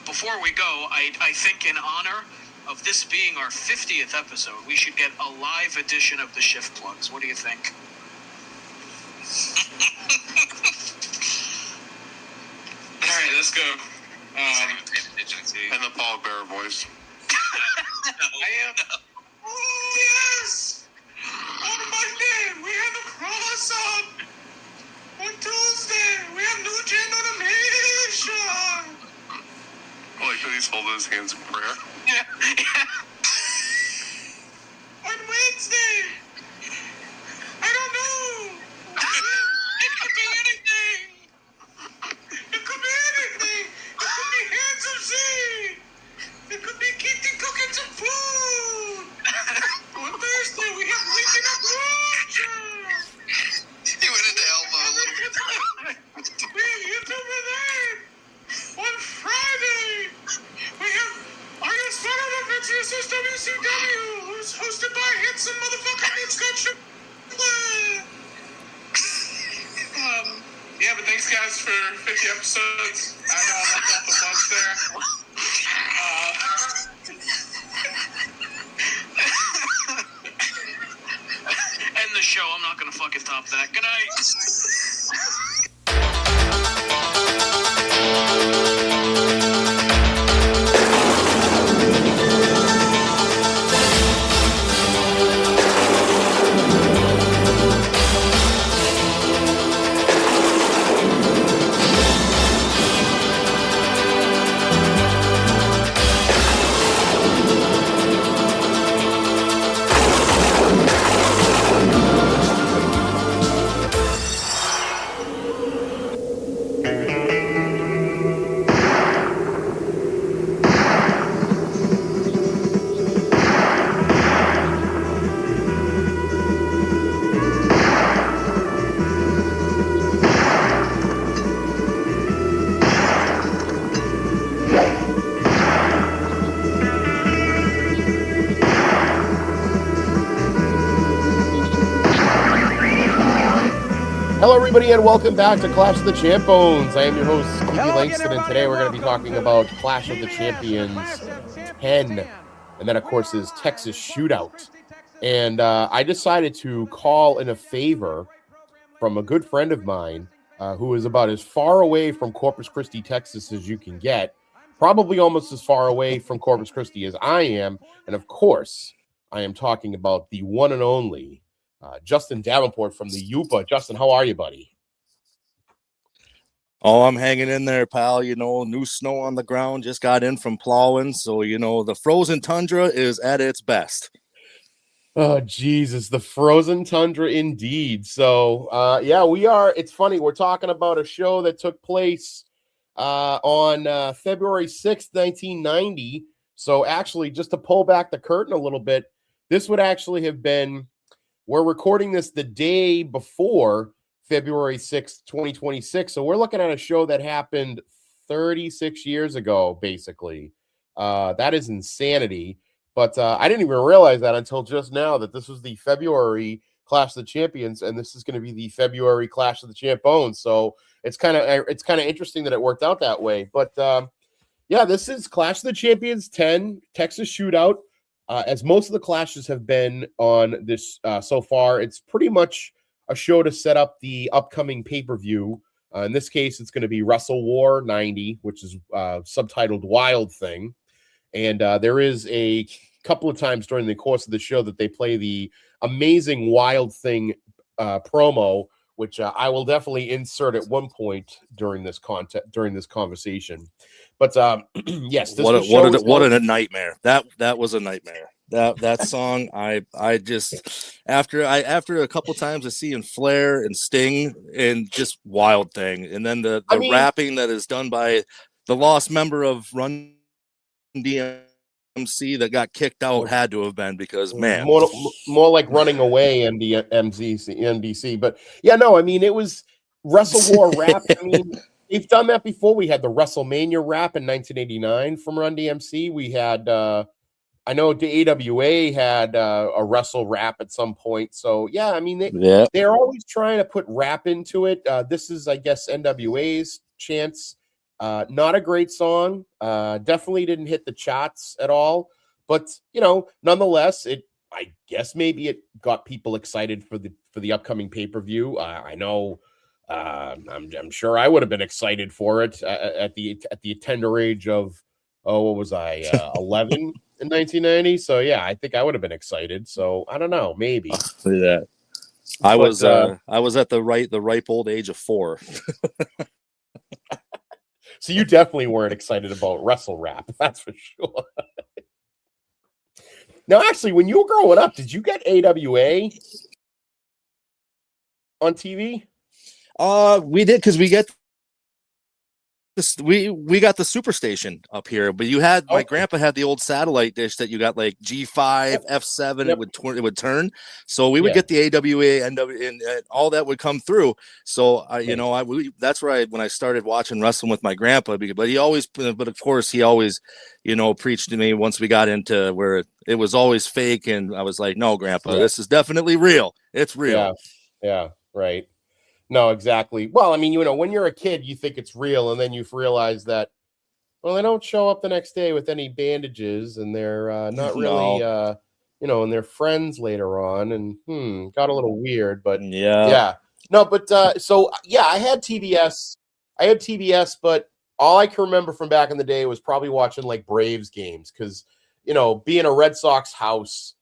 before we go, I think in honor of this being our 50th episode, we should get a live edition of the Shift Plugs. What do you think? All right, let's go. And the Paul Bear voice. I am. Oh, yes! On Monday, we have a cross-up. On Tuesday, we have new gin animation. Like when he's holding his hands in prayer. Yeah. On Wednesday, I don't know. It could be anything. It could be anything. It could be hands of sea. It could be Keithie cooking some food. On Thursday, we have Weekend of Grudges. He went into Elmo a little bit. We have YouTube Live. On Friday, we have Artist Fun of Adventures WCW, who's hosted by handsome motherfucker named Scott Yeah, but thanks guys for 50 episodes. I know I left off a bunch there. End the show. I'm not going to fucking top that. Good night. Hello, everybody, and welcome back to Clash of the ChampBones. I am your host, Keithie Langston, and today we're going to be talking about Clash of the Champions 10, and then, of course, is Texas Shootout. And I decided to call in a favor from a good friend of mine who is about as far away from Corpus Christi, Texas as you can get, probably almost as far away from Corpus Christi as I am, and, of course, I am talking about the one and only Justin Davenport from the Yupa. Justin, how are you, buddy? Oh, I'm hanging in there, pal. You know, new snow on the ground. Just got in from plowing. So, you know, the frozen tundra is at its best. Oh, Jesus, the frozen tundra indeed. So, yeah, we are. It's funny. We're talking about a show that took place on February 6th, 1990. So, actually, just to pull back the curtain a little bit, this would actually have been, we're recording this the day before February 6th, 2026. So, we're looking at a show that happened 36 years ago, basically. That is insanity. But I didn't even realize that until just now, that this was the February Clash of the Champions, and this is going to be the February Clash of the ChampBones. So it's kind of interesting that it worked out that way. But yeah, this is Clash of the Champions 10 Texas Shootout. As most of the clashes have been on this so far, it's pretty much a show to set up the upcoming pay-per-view. In this case, it's going to be Wrestle War 90, which is subtitled Wild Thing. And there is a couple of times during the course of the show that they play the amazing Wild Thing promo, which I will definitely insert at one point during this conversation. But yes, this what a nightmare. That was a nightmare. That song, I just after a couple times of seeing Flair and Sting and just Wild Thing, and then the rapping that is done by the lost member of Run DMC that got kicked out had to have been, because man, more like Running Away and the NBC. But yeah, no, I mean, it was Wrestle War rap. I mean, they've done that before. We had the WrestleMania rap in 1989 from Run DMC. We had I know the AWA had a wrestle rap at some point. So yeah, I mean, they're always trying to put rap into it. This is, I guess, NWA's chance Not a great song. Definitely didn't hit the charts at all. But nonetheless, I guess maybe it got people excited for the upcoming pay-per-view. I know. I'm sure I would have been excited for it at the tender age of what was I 11 in 1990. So yeah, I think I would have been excited. So I don't know, maybe. Yeah. I was at the ripe old age of 4. So you definitely weren't excited about wrestle rap, that's for sure. Now, actually, when you were growing up, did you get AWA on TV? We did, because we get this. We got the Superstation up here, but you had my grandpa had the old satellite dish that you got like G5, F7. Yep. It would turn, so we would get the AWA and all that would come through. So that's where when I started watching wrestling with my grandpa. But of course he always preached to me once we got into where it was always fake, and I was like, no, Grandpa, this is definitely real. It's real. Yeah, right. No, exactly. Well, I mean, when you're a kid, you think it's real, and then you realize that, well, they don't show up the next day with any bandages, and they're not really, and they're friends later on, and got a little weird, but yeah. No, but I had TBS. But all I can remember from back in the day was probably watching like Braves games, because being a Red Sox house,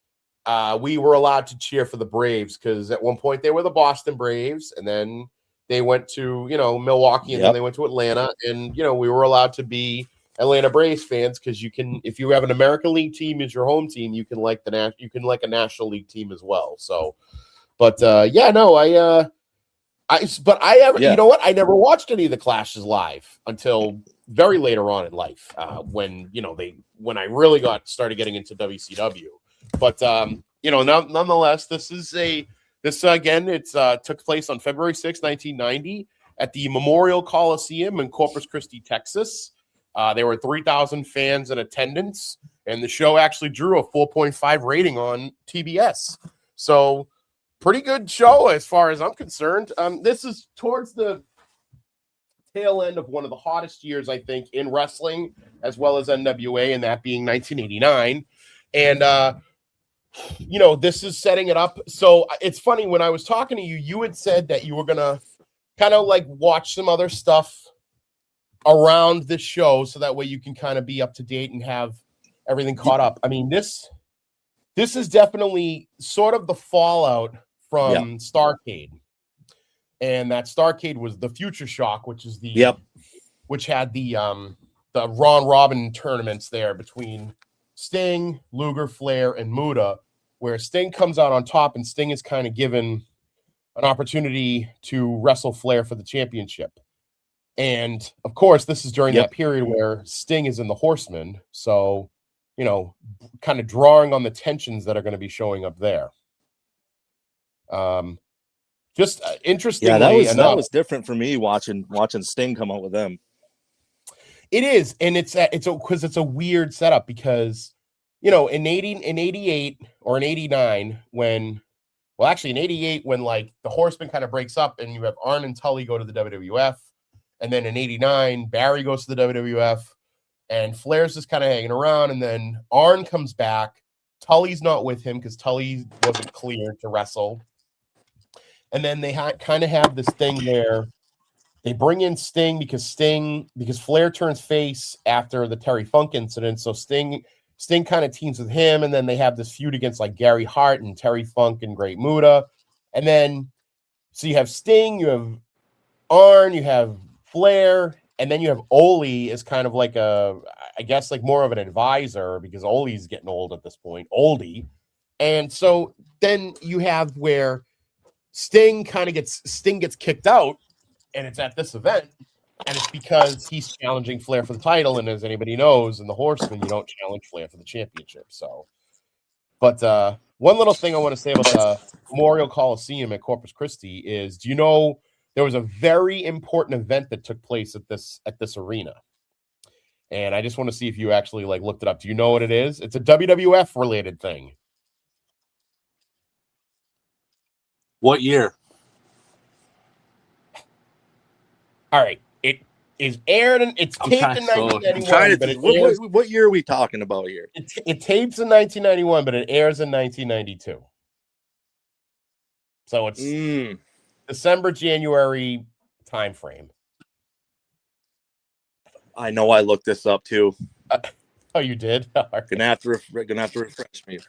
we were allowed to cheer for the Braves, because at one point they were the Boston Braves, and then they went to Milwaukee, and then they went to Atlanta, and we were allowed to be Atlanta Braves fans, because if you have an American League team as your home team, you can like a National League team as well. So, but you know what? I never watched any of the Clashes live until very later on in life, when I really started getting into WCW. But nonetheless, this again, took place on February 6, 1990, at the Memorial Coliseum in Corpus Christi, Texas. There were 3,000 fans in attendance, and the show actually drew a 4.5 rating on TBS. So, pretty good show as far as I'm concerned. This is towards the tail end of one of the hottest years, I think, in wrestling, as well as NWA, and that being 1989. And this is setting it up. So it's funny, when I was talking to you, you had said that you were gonna kind of like watch some other stuff around this show, so that way you can kind of be up to date and have everything caught up. I mean, this is definitely sort of the fallout from Starrcade, and that Starrcade was the Future Shock, which is which had the Ron Robin tournaments there between Sting, Luger, Flair, and Muta, where Sting comes out on top, and Sting is kind of given an opportunity to wrestle Flair for the championship. And of course, this is during that period where Sting is in the Horsemen, so kind of drawing on the tensions that are going to be showing up there. Just interestingly, that was different for me watching Sting come out with them. It is, and it's because it's a weird setup, because in 88 or in 89 in 88 when like the Horsemen kind of breaks up, and you have Arn and Tully go to the WWF, and then in 89 Barry goes to the WWF, and Flair's just kind of hanging around, and then Arn comes back. Tully's not with him because Tully wasn't cleared to wrestle. And then they kind of have this thing where they bring in Sting because Flair turns face after the Terry Funk incident. So Sting kind of teams with him, and then they have this feud against like Gary Hart and Terry Funk and Great Muta. And then so you have Sting, you have Arn, you have Flair, and then you have Ole as kind of like I guess like more of an advisor, because Ole's getting old at this point, oldie. And so then you have where Sting gets kicked out, and it's at this event, and it's because he's challenging Flair for the title. And as anybody knows, in the Horsemen, you don't challenge Flair for the championship. So, but one little thing I want to say about the Memorial Coliseum at Corpus Christi is, do you know there was a very important event that took place at this arena? And I just want to see if you actually like looked it up. Do you know what it is? It's a WWF related thing. What year? All right. is aired and it's taped in 1991, but what year are we talking about here? It tapes in 1991, but it airs in 1992. So it's December, January time frame. I know I looked this up too. Oh, you did? Gonna have to refresh me.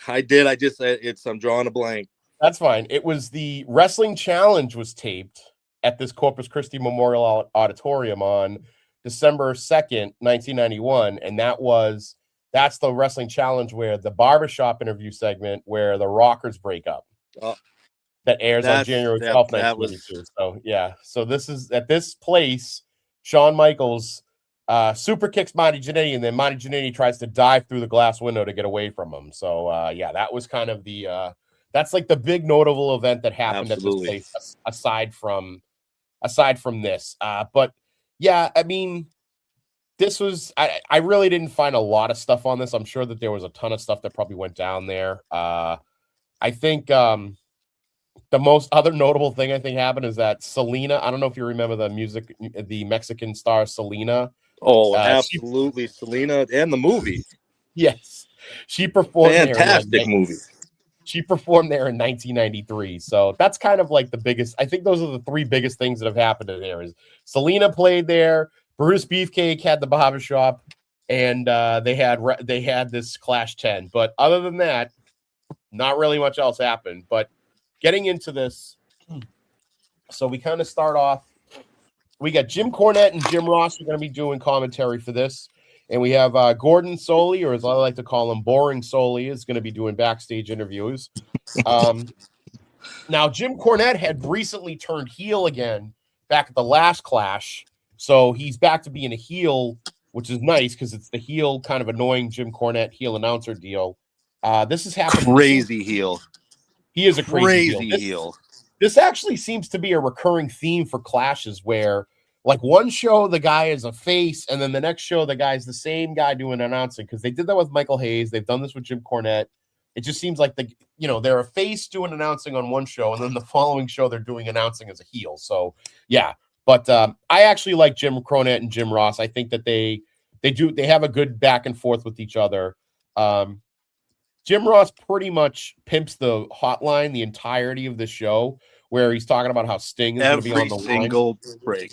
I did. I'm drawing a blank. That's fine. It was the Wrestling Challenge was taped at this Corpus Christi Memorial Auditorium on December 2nd, 1991. And that's the Wrestling Challenge where the barbershop interview segment where the Rockers break up. That airs on January 12th, 1992. So, yeah. So this is at this place, Shawn Michaels super kicks Monty Jannetty, and then Monty Jannetty tries to dive through the glass window to get away from him. So, that was kind of that's like the big notable event that happened at this place, aside from this. But yeah, I mean, this was, I really didn't find a lot of stuff on this. I'm sure that there was a ton of stuff that probably went down there. I think, the most other notable thing I think happened is that Selena, I don't know if you remember the Mexican star Selena. Oh, absolutely. Selena and the movie. Yes. She performed fantastic movie. She performed there in 1993. So that's kind of like the biggest, I think those are the three biggest things that have happened in there is Selena played there, Brutus Beefcake had the barbershop, and they had this Clash 10. But other than that, not really much else happened. But getting into this, so we kind of start off. We got Jim Cornette and Jim Ross are going to be doing commentary for this. And we have Gordon Soley, or as I like to call him, Boring Soley, is going to be doing backstage interviews. Now, Jim Cornette had recently turned heel again back at the last Clash. So he's back to being a heel, which is nice because it's the heel kind of annoying Jim Cornette heel announcer deal. This has happened. Crazy heel. He is a crazy heel. This actually seems to be a recurring theme for Clashes where, like, one show the guy is a face, and then the next show the guy's the same guy doing announcing, because they did that with Michael Hayes. They've done this with Jim Cornette. It just seems like they're a face doing announcing on one show, and then the following show they're doing announcing as a heel. So yeah, but I actually like Jim Cornette and Jim Ross. I think that they have a good back and forth with each other. Jim Ross pretty much pimps the hotline the entirety of the show, where he's talking about how Sting is going to be on the line. Every single break.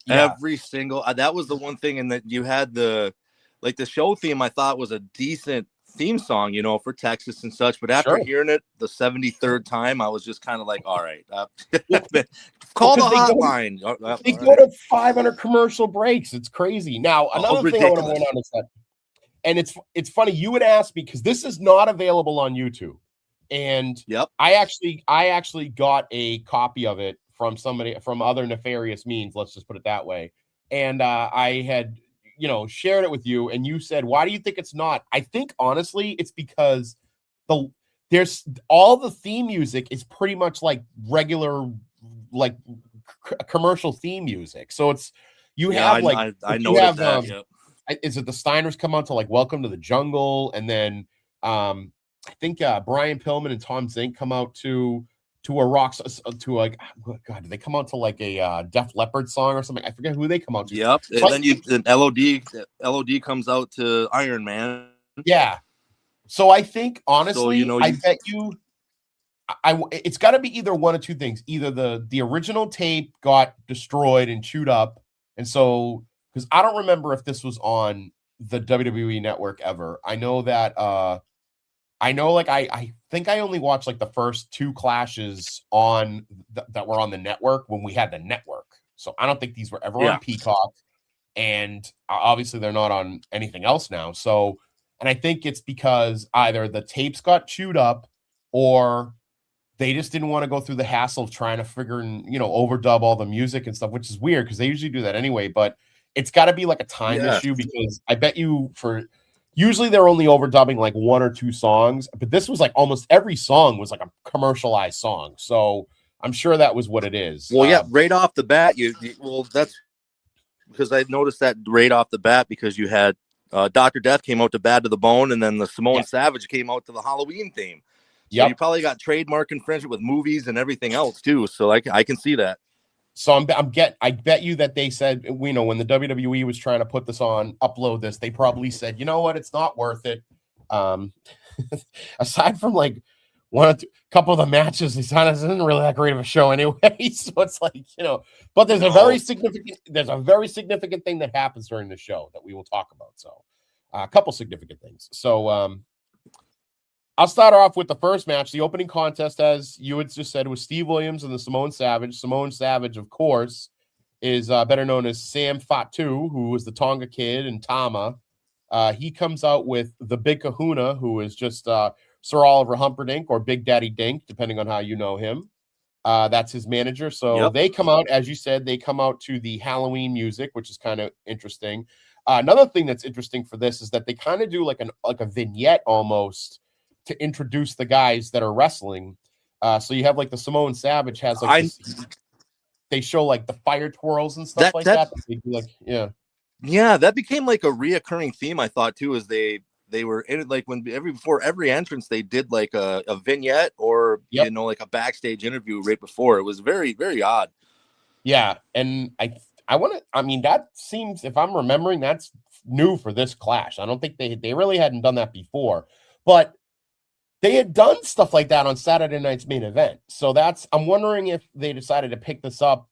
Yeah. Every single. That was the one thing, and that you had the show theme. I thought was a decent theme song, for Texas and such. But after hearing it the 73rd time, I was just kind of like, all right, call the hotline. They go to 500 commercial breaks. It's crazy. Now another thing I want to point out is that. And it's funny, you would ask me, because this is not available on YouTube. And I actually got a copy of it from somebody from other nefarious means, let's just put it that way. And I had, shared it with you, and you said, why do you think it's not? I think honestly, it's because there's all the theme music is pretty much like regular, like commercial theme music. So it's I noticed that. Is it the Steiners come out to like Welcome to the Jungle, and then I think Brian Pillman and Tom Zink come out to a rock to like, oh God, did they come out to like a Def Leppard song or something? I forget who they come out to. Yep, so and then LOD comes out to Iron Man. Yeah, so I think honestly, I bet you, it's got to be either one of two things: either the original tape got destroyed and chewed up, and so. Because I don't remember if this was on the WWE network ever. I know that I think I only watched like the first two Clashes on that were on the network when we had the network. So I don't think these were ever on Peacock, and obviously they're not on anything else now. So, and I think it's because either the tapes got chewed up or they just didn't want to go through the hassle of trying to figure and overdub all the music and stuff, which is weird because they usually do that anyway. But it's got to be like a time issue, because I bet you usually they're only overdubbing like one or two songs, but this was like almost every song was like a commercialized song. So I'm sure that was what it is. Well, right off the bat, that's because I noticed that right off the bat, because you had Dr. Death came out to Bad to the Bone, and then the Samoan Savage came out to the Halloween theme. So you probably got trademark infringement with movies and everything else too. So I can see that. So I bet you that they said, when the WWE was trying to put this on, upload this, they probably said, you know what, it's not worth it. Aside from like couple of the matches, it's isn't really that great of a show anyway. So it's like, but there's a very significant thing that happens during the show that we will talk about. So a couple significant things. So I'll start off with the first match. The opening contest, as you had just said, was Steve Williams and the Samoan Savage. Samoan Savage, of course, is better known as Sam Fatu, who was the Tonga Kid and Tama. He comes out with the Big Kahuna, who is just Sir Oliver Humperdinck or Big Daddy Dink, depending on how you know him. That's his manager. So They come out, as you said, to the Halloween music, which is kind of interesting. Another thing that's interesting for this is that they kind of do like a vignette almost to introduce the guys that are wrestling. So you have like the Samoan Savage has like they show like the fire twirls and stuff like that. They do Yeah, that became like a reoccurring theme, I thought, too, as they were in it, like before every entrance, they did like a vignette or, like a backstage interview right before. It was very, very odd. Yeah. And that seems, if I'm remembering, that's new for this Clash. I don't think they really hadn't done that before, but they had done stuff like that on Saturday night's main event. So I'm wondering if they decided to pick this up,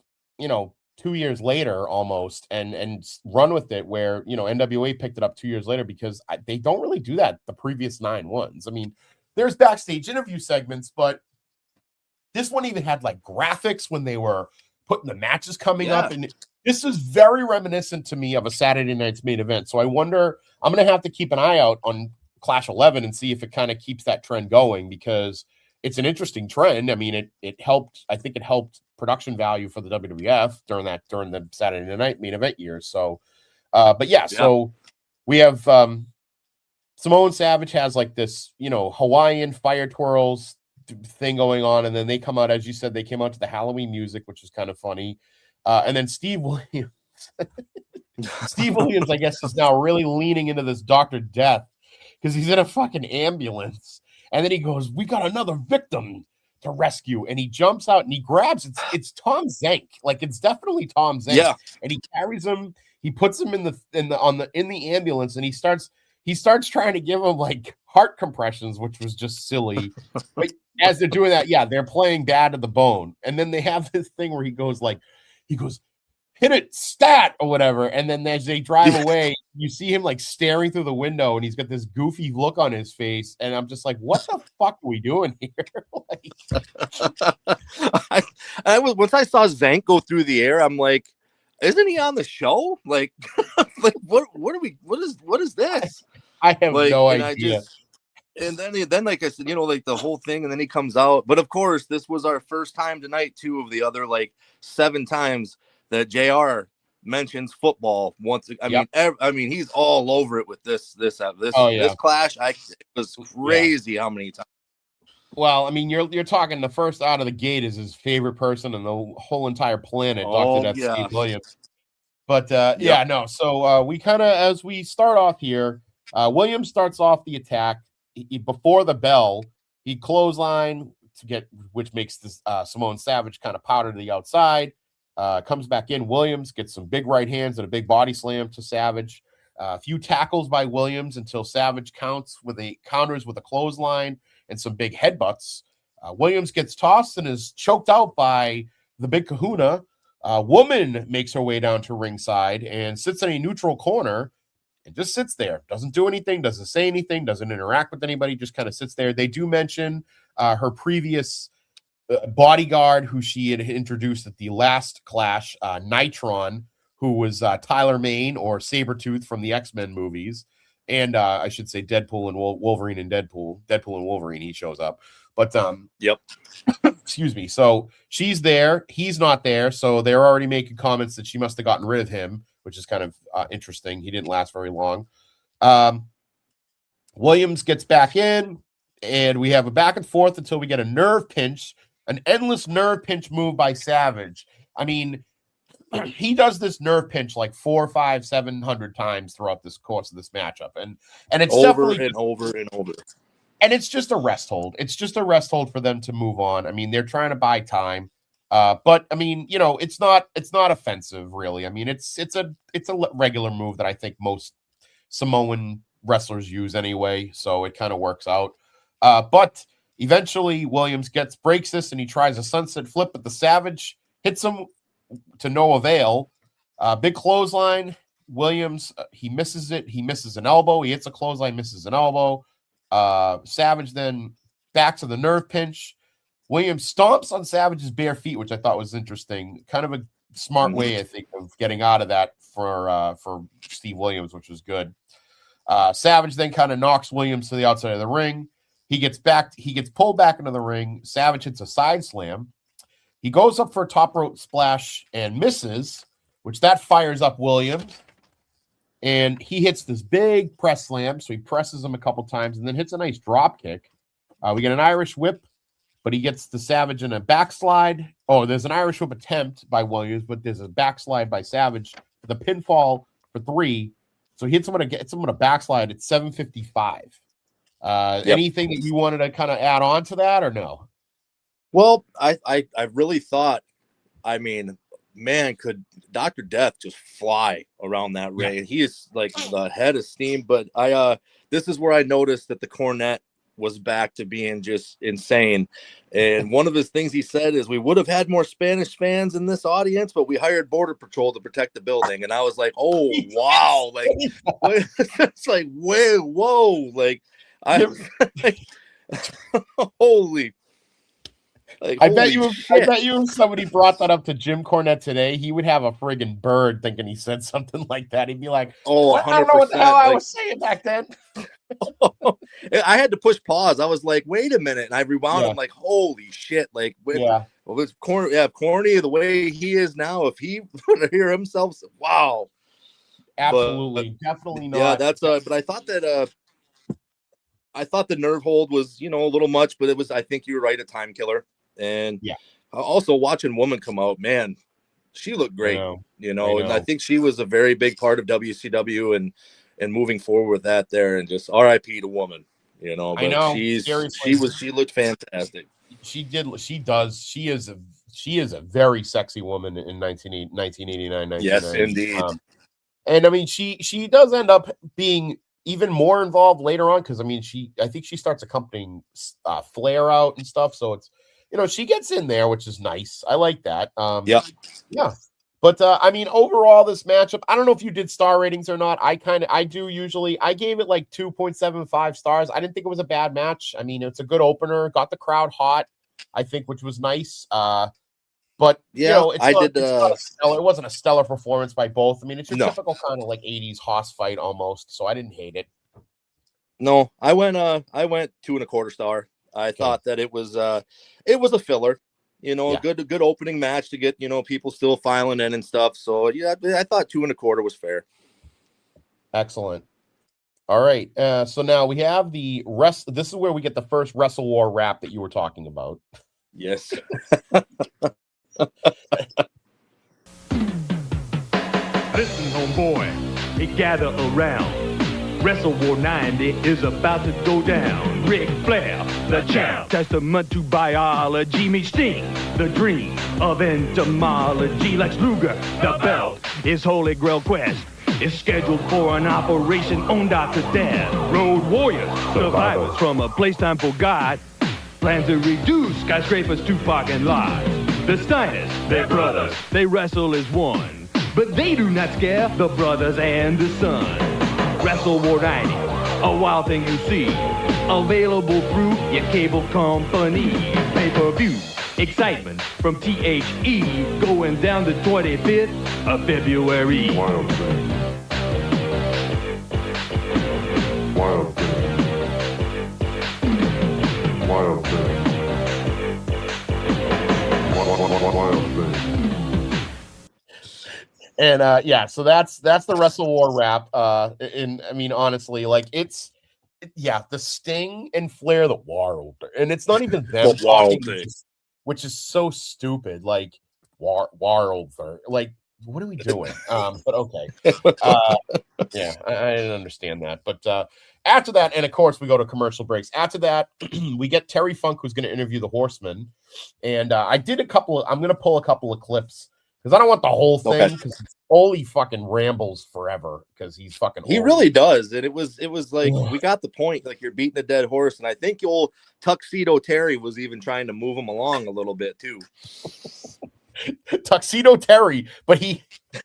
2 years later almost and run with it, where NWA picked it up 2 years later, because they don't really do that the previous 9 ones. I mean, there's backstage interview segments, but this one even had like graphics when they were putting the matches coming up, and this is very reminiscent to me of a Saturday night's main event. So I wonder, I'm going to have to keep an eye out on Clash 11 and see if it kind of keeps that trend going, because it's an interesting trend. I mean, it helped production value for the WWF during the Saturday night main event years. So, so we have Samoan Savage has like this, Hawaiian fire twirls thing going on, and then they come out, as you said, they came out to the Halloween music, which is kind of funny. And then Steve Williams, I guess, is now really leaning into this Dr. Death, because he's in a fucking ambulance. And then he goes, "We got another victim to rescue." And he jumps out and he grabs it's Tom Zenk. Like, it's definitely Tom Zenk. Yeah. And he carries him, he puts him in the ambulance, and he starts trying to give him like heart compressions, which was just silly. But as they're doing that, they're playing Bad to the Bone. And then they have this thing where he goes, "Hit it, stat," or whatever. And then as they drive away, you see him like staring through the window, and he's got this goofy look on his face. And I'm just like, what the fuck are we doing here? Once I saw Zank go through the air, I'm like, isn't he on the show? Like, what is this? I have no idea. And then, like I said, like the whole thing, and then he comes out. But of course, this was our first time tonight, too, of the other like 7 times that JR mentions football once. I mean, he's all over it with this Clash. It was crazy how many times. Well, I mean, you're talking the first out of the gate is his favorite person in the whole entire planet, Dr. Death, Steve Williams. But So we kind of, as we start off here, Williams starts off the attack. Before the bell, he clothesline which makes this Samoan Savage kind of powder to the outside. Comes back in. Williams gets some big right hands and a big body slam to Savage. A few tackles by Williams until Savage counters with a clothesline and some big headbutts. Williams gets tossed and is choked out by the Big Kahuna. Woman makes her way down to ringside and sits in a neutral corner and just sits there. Doesn't do anything, doesn't say anything, doesn't interact with anybody, just kind of sits there. They do mention her previous bodyguard, who she had introduced at the last Clash, Nitron, who was Tyler Mane or Sabretooth from the X-Men movies. And I should say Deadpool and Wolverine and Deadpool and Wolverine, he shows up. But excuse me. So she's there, he's not there. So they're already making comments that she must have gotten rid of him, which is kind of interesting. He didn't last very long. Williams gets back in, and we have a back and forth until we get a nerve pinch, an endless nerve pinch move by Savage. I mean, he does this nerve pinch like 400, 500, 700 times throughout this course of this matchup. And it's over and over. And it's just a rest hold. It's just a rest hold for them to move on. I mean, they're trying to buy time. But I mean, you know, it's not offensive really. I mean, it's a regular move that I think most Samoan wrestlers use anyway, so it kind of works out. But eventually Williams breaks this and he tries a sunset flip, but the Savage hits him to no avail. Big clothesline. Williams, he misses it. He misses an elbow. He hits a clothesline, misses an elbow. Savage then back to the nerve pinch. Williams stomps on Savage's bare feet, which I thought was interesting. Kind of a smart way, I think, of getting out of that for Steve Williams, which was good. Savage then kind of knocks Williams to the outside of the ring. He gets pulled back into the ring. Savage hits a side slam. He goes up for a top rope splash and misses, which that fires up Williams. And he hits this big press slam. So he presses him a couple times and then hits a nice drop kick. We get an Irish whip, but he gets the Savage in a backslide. Oh, there's an Irish whip attempt by Williams, but there's a backslide by Savage for the pinfall for 3. So he hits him on a backslide at 7:55. Anything that you wanted to kind of add on to that or no? Well, I really thought, I mean, man, could Dr. Death just fly around that ring? Yeah. He is like the head of steam. But this is where I noticed that the cornet was back to being just insane. And one of his things he said is, we would have had more Spanish fans in this audience, but we hired Border Patrol to protect the building. And I was like, oh, wow. Like, it's like, whoa. Like, holy. Like, I bet you if somebody brought that up to Jim Cornette today, he would have a friggin' bird thinking he said something like that. He'd be like, oh, 100%. I don't know what the hell I was saying back then. I had to push pause. I was like, wait a minute. And I rewound. I'm like, holy shit. Like, well, it's corny the way he is now. If he would hear himself, wow. Absolutely. Definitely not. Yeah, that's but I thought that I thought the nerve hold was, a little much, but it was, I think you were right, a time killer. And also watching Woman come out, man, she looked great, and I think she was a very big part of WCW and moving forward with that there, and just RIP to Woman, but I know. she looked fantastic. She does. She is a very sexy woman in 1989. Yes, indeed. And I mean, she does end up being even more involved later on, because I think she starts accompanying Flair out and stuff. So it's, she gets in there, which is nice. I like that. Yeah. But overall, this matchup, I don't know if you did star ratings or not. I do usually. I gave it like 2.75 stars. I didn't think it was a bad match. I mean, it's a good opener, got the crowd hot, I think, which was nice. But it wasn't a stellar performance by both. I mean, it's your typical kind of like 80s Hoss fight almost. So I didn't hate it. No, I went 2.25 star. I thought that it was a filler, a good opening match to get, people still filing in and stuff. So yeah, I thought 2.25 was fair. Excellent. All right. So now we have the rest. This is where we get the first Wrestle War rap that you were talking about. Yes. Listen, homeboy, gather around. Wrestle War 90 is about to go down. Ric Flair, the champ, testament to biology, meets Sting, the dream of entomology. Lex Luger, the belt, is Holy Grail quest is scheduled for an operation on Dr. Death. Road warriors, survivors from a place time forgot, plan to reduce skyscrapers to parking lots. The Steiners, they're brothers, they wrestle as one, but they do not scare the brothers and the son. Wrestle War 90, a wild thing you see, available through your cable company. Pay-per-view, excitement from THE, going down the 25th of February. Wild thing. Wild thing. Wild thing. Wild thing. And so that's the Wrestle War rap. Honestly, like the Sting and Flair, the Wild, and it's not even them talking, which is so stupid. Like Wild, like what are we doing? But okay. Yeah, I didn't understand that. But after that, and of course, we go to commercial breaks. After that, we get Terry Funk, who's going to interview the Horsemen. And I'm going to pull a couple of clips because I don't want the whole thing because Oli fucking rambles forever because he's fucking He old. really does. And it was like, we got the point, like you're beating a dead horse. And I think old Tuxedo Terry was even trying to move him along a little bit too. Tuxedo Terry, but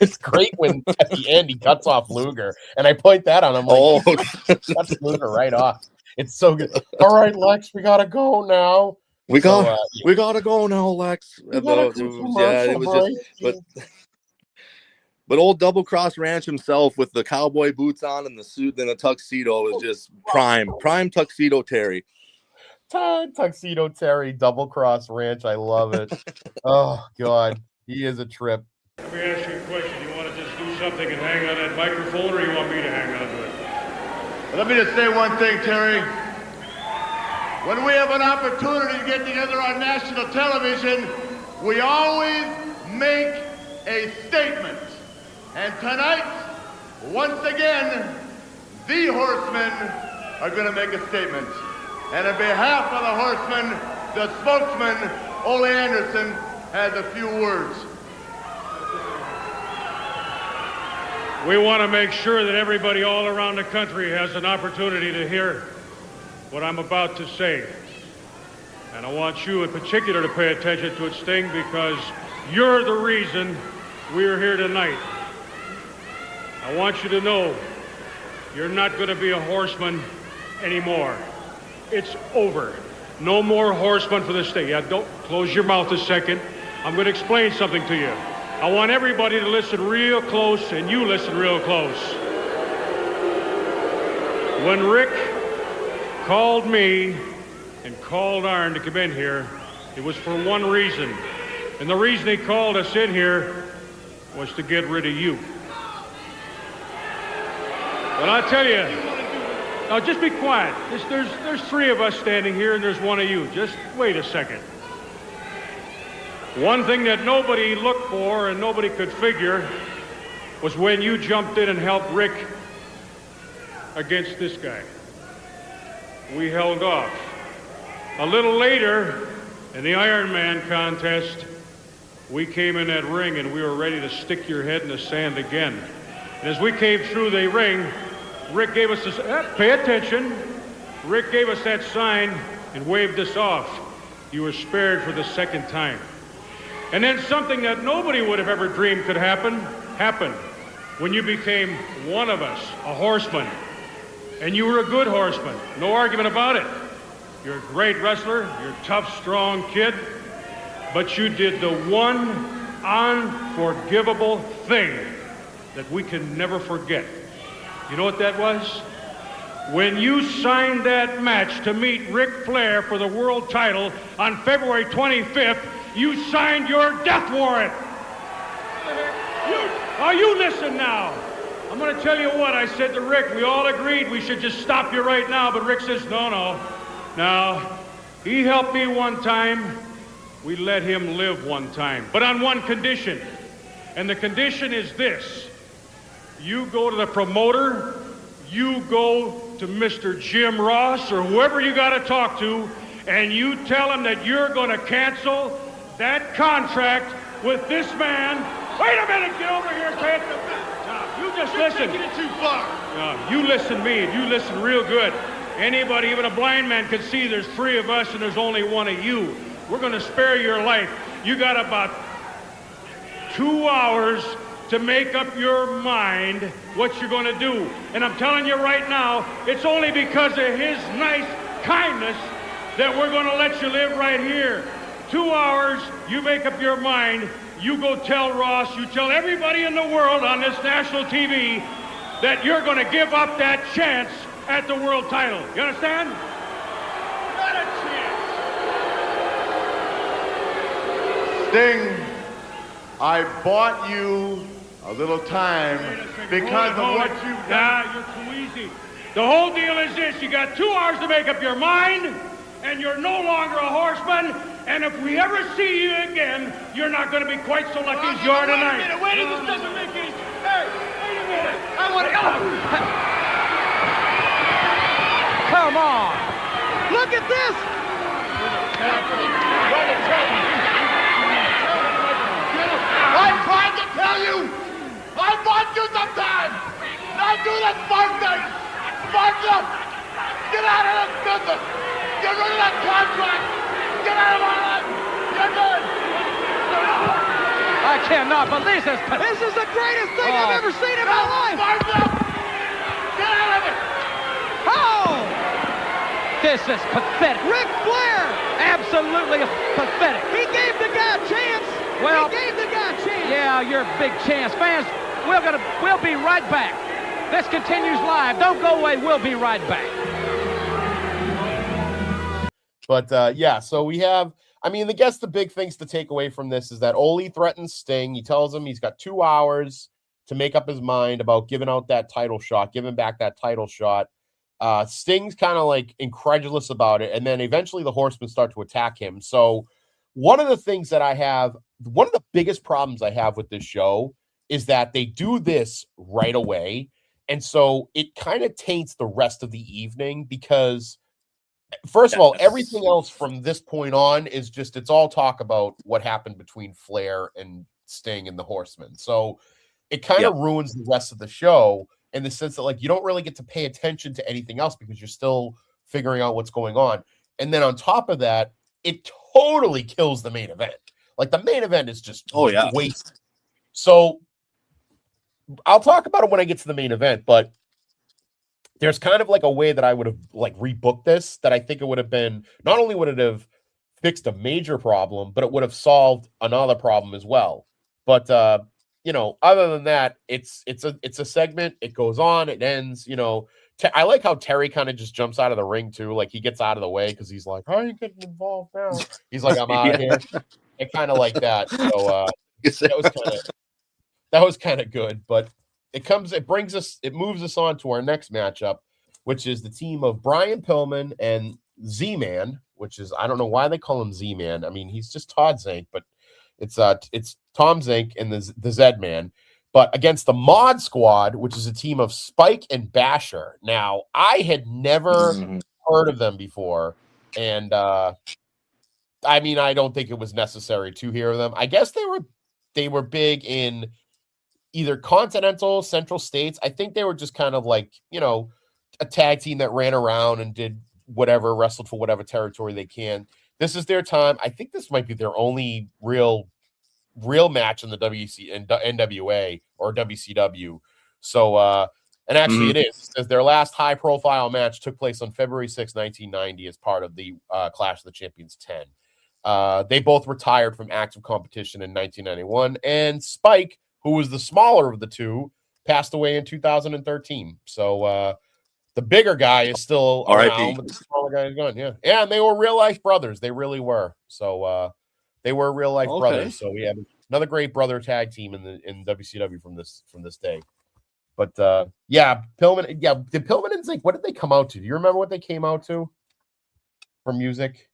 it's great when at the end he cuts off Luger, and I point that on him like, cuts Luger right off. It's so good. All right, Lex, we gotta go now. We gotta go now, Lex. It was just, but old Double Cross Ranch himself with the cowboy boots on and the suit and the tuxedo was just prime Tuxedo Terry. Tuxedo Terry, Double Cross Ranch. I love it. Oh, God. He is a trip. Let me ask you a question. You want to just do something and hang on that microphone, or you want me to hang on to it? Let me just say one thing, Terry. When we have an opportunity to get together on national television, we always make a statement. And tonight, once again, the Horsemen are going to make a statement. And on behalf of the Horsemen, the spokesman, Ole Anderson, has a few words. We want to make sure that everybody all around the country has an opportunity to hear what I'm about to say. And I want you in particular to pay attention to it, Sting, because you're the reason we're here tonight. I want you to know you're not going to be a horseman anymore. It's over. No more Horsemen for the state. Yeah, don't close your mouth a second. I'm going to explain something to you. I want everybody to listen real close, and you listen real close. When Rick called me and called Arn to come in here, it was for one reason. And the reason he called us in here was to get rid of you. But I'll tell you, now, just be quiet. There's three of us standing here, and there's one of you. Just wait a second. One thing that nobody looked for and nobody could figure was when you jumped in and helped Rick against this guy. We held off. A little later, in the Iron Man contest, we came in that ring, and we were ready to stick your head in the sand again. And as we came through the ring, Rick gave us this, pay attention. Rick gave us that sign and waved us off. You were spared for the second time. And then something that nobody would have ever dreamed could happen, happened when you became one of us, a horseman. And you were a good horseman, no argument about it. You're a great wrestler, you're a tough, strong kid, but you did the one unforgivable thing that we can never forget. You know what that was? When you signed that match to meet Ric Flair for the world title on February 25th, you signed your death warrant. You listen now. I'm going to tell you what I said to Rick. We all agreed we should just stop you right now, but Rick says, no. Now, he helped me one time. We let him live one time, but on one condition. And the condition is this. You go to the promoter, you go to Mr. Jim Ross or whoever you got to talk to, and you tell him that you're going to cancel that contract with this man. Wait a minute, get over here, Ted. You just listen. You're taking it too far. You listen to me, and you listen real good. Anybody, even a blind man, can see there's three of us and there's only one of you. We're going to spare your life. You got about 2 hours to make up your mind what you're going to do. And I'm telling you right now, it's only because of his nice kindness that we're going to let you live right here. 2 hours, you make up your mind, you go tell Ross, you tell everybody in the world on this national TV that you're going to give up that chance at the world title. You understand? Not a chance. Sting, I bought you a little time because of what you've done. You're too easy. The whole deal is this. You got 2 hours to make up your mind, and you're no longer a horseman, And if we ever see you again, you're not going to be quite so lucky as you are tonight. Wait a minute, this doesn't make any... Hey, wait a minute. I want to... Come on. Look at this. I'm trying to tell you! I bought you some time! Now do the smart thing! Spark up! Get out of this business! Get rid of that contract! Get out of my life! You're good! I cannot believe this. This is the greatest thing I've ever seen in my life. Spark up! Get out of it! Oh! This is pathetic. Ric Flair! Absolutely pathetic. He gave the guy a chance. Well, he gave the guy a chance. Yeah, you're a big chance. Fans, we'll be right back. This continues live. Don't go away. We'll be right back. But yeah, so we have, I mean, I guess the big things to take away from this is that Ole threatens Sting. He tells him he's got 2 hours to make up his mind about giving out that title shot, giving back that title shot. Sting's kind of like incredulous about it. And then eventually the Horsemen start to attack him. So one of the things that I have, one of the biggest problems I have with this show is that they do this right away. And so it kind of taints the rest of the evening because, first of all, everything else from this point on is just, it's all talk about what happened between Flair and Sting and the Horsemen. So it kind of ruins the rest of the show in the sense that, like, you don't really get to pay attention to anything else because you're still figuring out what's going on. And then on top of that, it totally kills the main event. Like, the main event is just wasted. So I'll talk about it when I get to the main event, but there's kind of like a way that I would have like rebooked this that I think it would have been, not only would it have fixed a major problem, but it would have solved another problem as well. But you know, other than that, it's a segment. It goes on, it ends. You know, I like how Terry kind of just jumps out of the ring too. Like, he gets out of the way because he's like, "How are you getting involved now?" He's like, "I'm out of here." It kind of like that. So that was kind of good. But it moves us on to our next matchup, which is the team of Brian Pillman and Z-Man, which is, I don't know why they call him Z-Man. I mean, he's just Todd Zank, but it's Tom Zank and the Z-Man, but against the Mod Squad, which is a team of Spike and Basher. Now, I had never heard of them before, and I mean, I don't think it was necessary to hear them. I guess they were big in either continental, central states. I think they were just kind of like, you know, a tag team that ran around and did whatever, wrestled for whatever territory they can. This is their time. I think this might be their only real match in the NWA or WCW. So, and actually it is. It says their last high profile match took place on February 6, 1990 as part of the Clash of the Champions 10. They both retired from active competition in 1991, and Spike, who was the smaller of the two, passed away in 2013. So the bigger guy is still around, but the smaller guy is gone. Yeah, and they were real life brothers. They really were. So they were real life brothers. So we have another great brother tag team in WCW from this day. But yeah, Pillman. Yeah, did Pillman and Zink? What did they come out to? Do you remember what they came out to for music?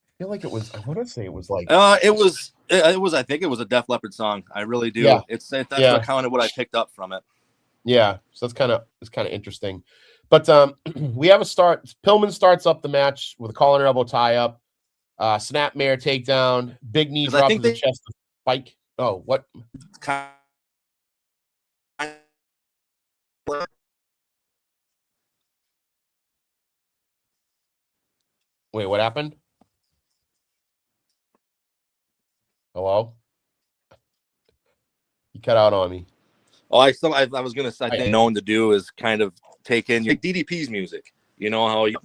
I feel like it was. I want to say it was like. It was. I think it was a Def Leppard song. I really do. Yeah. That's kind of what I picked up from it. Yeah, so it's kind of interesting. But we have a start. Pillman starts up the match with a collar and elbow tie up, snapmare takedown, big knee drop to the chest of Spike. Oh, what? Wait, what happened? Hello? You cut out on me. Oh, I was gonna say, I think known to do is kind of take in your DDP's music. You know how you,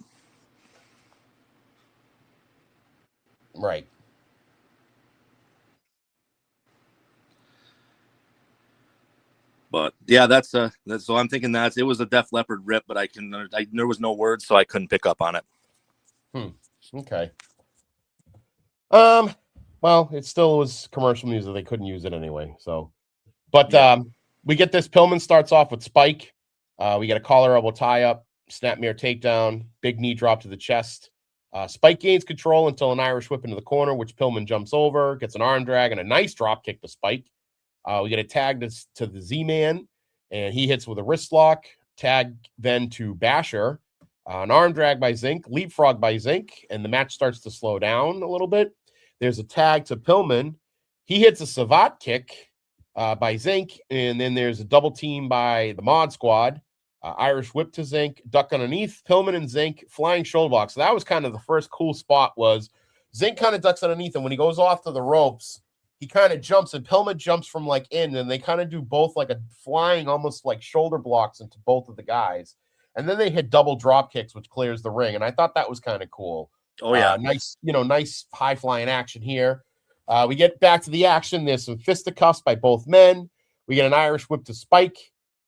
right? But yeah, that's so I'm thinking it was a Def Leppard rip, but there was no words, so I couldn't pick up on it. Okay. Well, it still was commercial music. They couldn't use it anyway. So, but we get this. Pillman starts off with Spike. We get a collar elbow tie up, snapmare takedown, big knee drop to the chest. Spike gains control until an Irish whip into the corner, which Pillman jumps over, gets an arm drag, and a nice drop kick to Spike. We get a tag to the Z-Man, and he hits with a wrist lock. Tag then to Basher. An arm drag by Zinc, leapfrog by Zinc, and the match starts to slow down a little bit. There's a tag to Pillman. He hits a Savat kick by Zinc, and then there's a double team by the Mod Squad. Irish whip to Zinc, duck underneath, Pillman and Zinc, flying shoulder block. So that was kind of the first cool spot was Zinc kind of ducks underneath, and when he goes off to the ropes, he kind of jumps, and Pillman jumps from like in, and they kind of do both like a flying, almost like shoulder blocks into both of the guys. And then they hit double drop kicks, which clears the ring. And I thought that was kind of cool. Oh, yeah. Nice high flying action here. We get back to the action. There's some fisticuffs by both men. We get an Irish whip to Spike.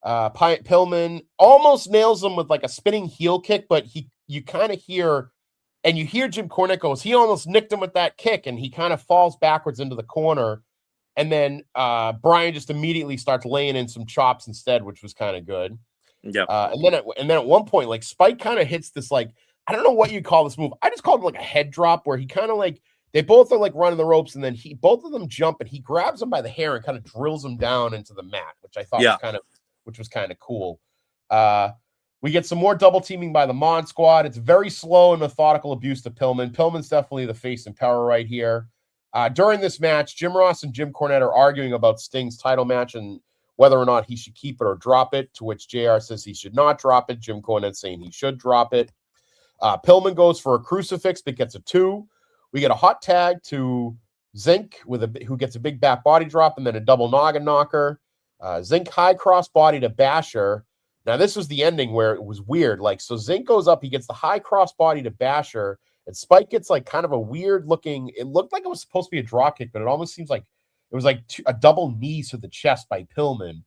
Pillman almost nails him with like a spinning heel kick, but you kind of hear, and you hear Jim Cornette goes, he almost nicked him with that kick, and he kind of falls backwards into the corner. And then Brian just immediately starts laying in some chops instead, which was kind of good. Yeah. And then at one point, like Spike kind of hits this, like, I don't know what you call this move. I just called it like a head drop, where he kind of like, they both are like running the ropes, and then both of them jump, and he grabs him by the hair and kind of drills him down into the mat, which I thought was kind of cool. We get some more double teaming by the Mod Squad. It's very slow and methodical abuse to Pillman. Pillman's definitely the face and power right here. During this match, Jim Ross and Jim Cornette are arguing about Sting's title match and whether or not he should keep it or drop it, to which JR says he should not drop it. Jim Cornette saying he should drop it. Pillman goes for a crucifix, but gets a 2. We get a hot tag to Zinc who gets a big back body drop and then a double noggin knocker. Zinc high cross body to Basher. Now, this was the ending where it was weird. Like, so Zinc goes up, he gets the high cross body to Basher, and Spike gets like kind of a weird looking, it looked like it was supposed to be a drop kick, but it almost seems like it was like a double knee to the chest by Pillman.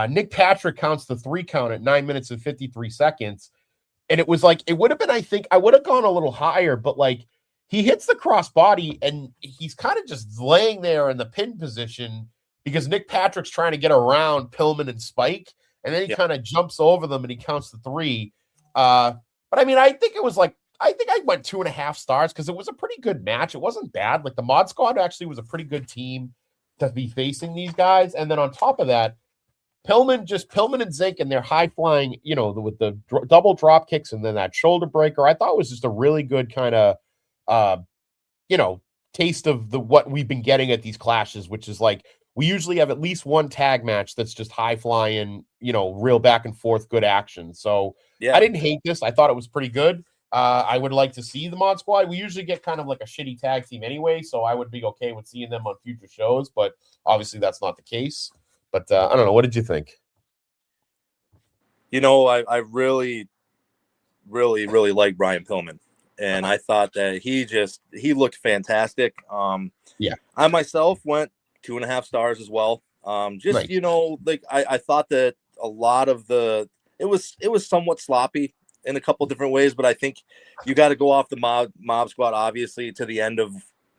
Nick Patrick counts the 3 count at 9 minutes and 53 seconds. And it was like, it would have been, I think, I would have gone a little higher, but like he hits the cross body and he's kind of just laying there in the pin position because Nick Patrick's trying to get around Pillman and Spike. And then he kind of jumps over them and he counts the 3. But I mean, I think I went 2.5 stars because it was a pretty good match. It wasn't bad. Like the Mod Squad actually was a pretty good team to be facing these guys. And then on top of that, Pillman and Zinc and their high flying, with the double drop kicks and then that shoulder breaker, I thought was just a really good kind of, taste of what we've been getting at these clashes, which is like, we usually have at least one tag match that's just high flying, real back and forth, good action. So I didn't hate this. I thought it was pretty good. I would like to see the Mod Squad. We usually get kind of like a shitty tag team anyway, so I would be okay with seeing them on future shows, but obviously that's not the case. But I don't know. What did you think? I really, really, really like Brian Pillman, and I thought that he looked fantastic. I myself went 2.5 stars as well. Nice. I thought that a lot of it was somewhat sloppy in a couple different ways, but I think you got to go off the Mob Squad, obviously, to the end of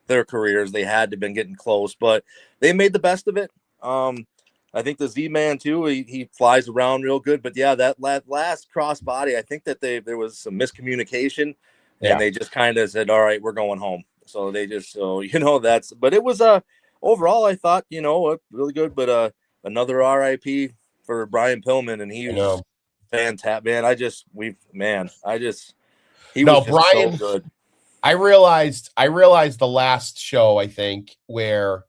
their careers. They had to have been getting close, but they made the best of it. I think the Z-Man too, he flies around real good, but yeah, that last cross body, I think that there was some miscommunication and they just kind of said, all right, we're going home. So but it was overall, I thought, really good, but another RIP for Brian Pillman, and he was fantastic, man. He was Brian, so good. I realized the last show, I think, where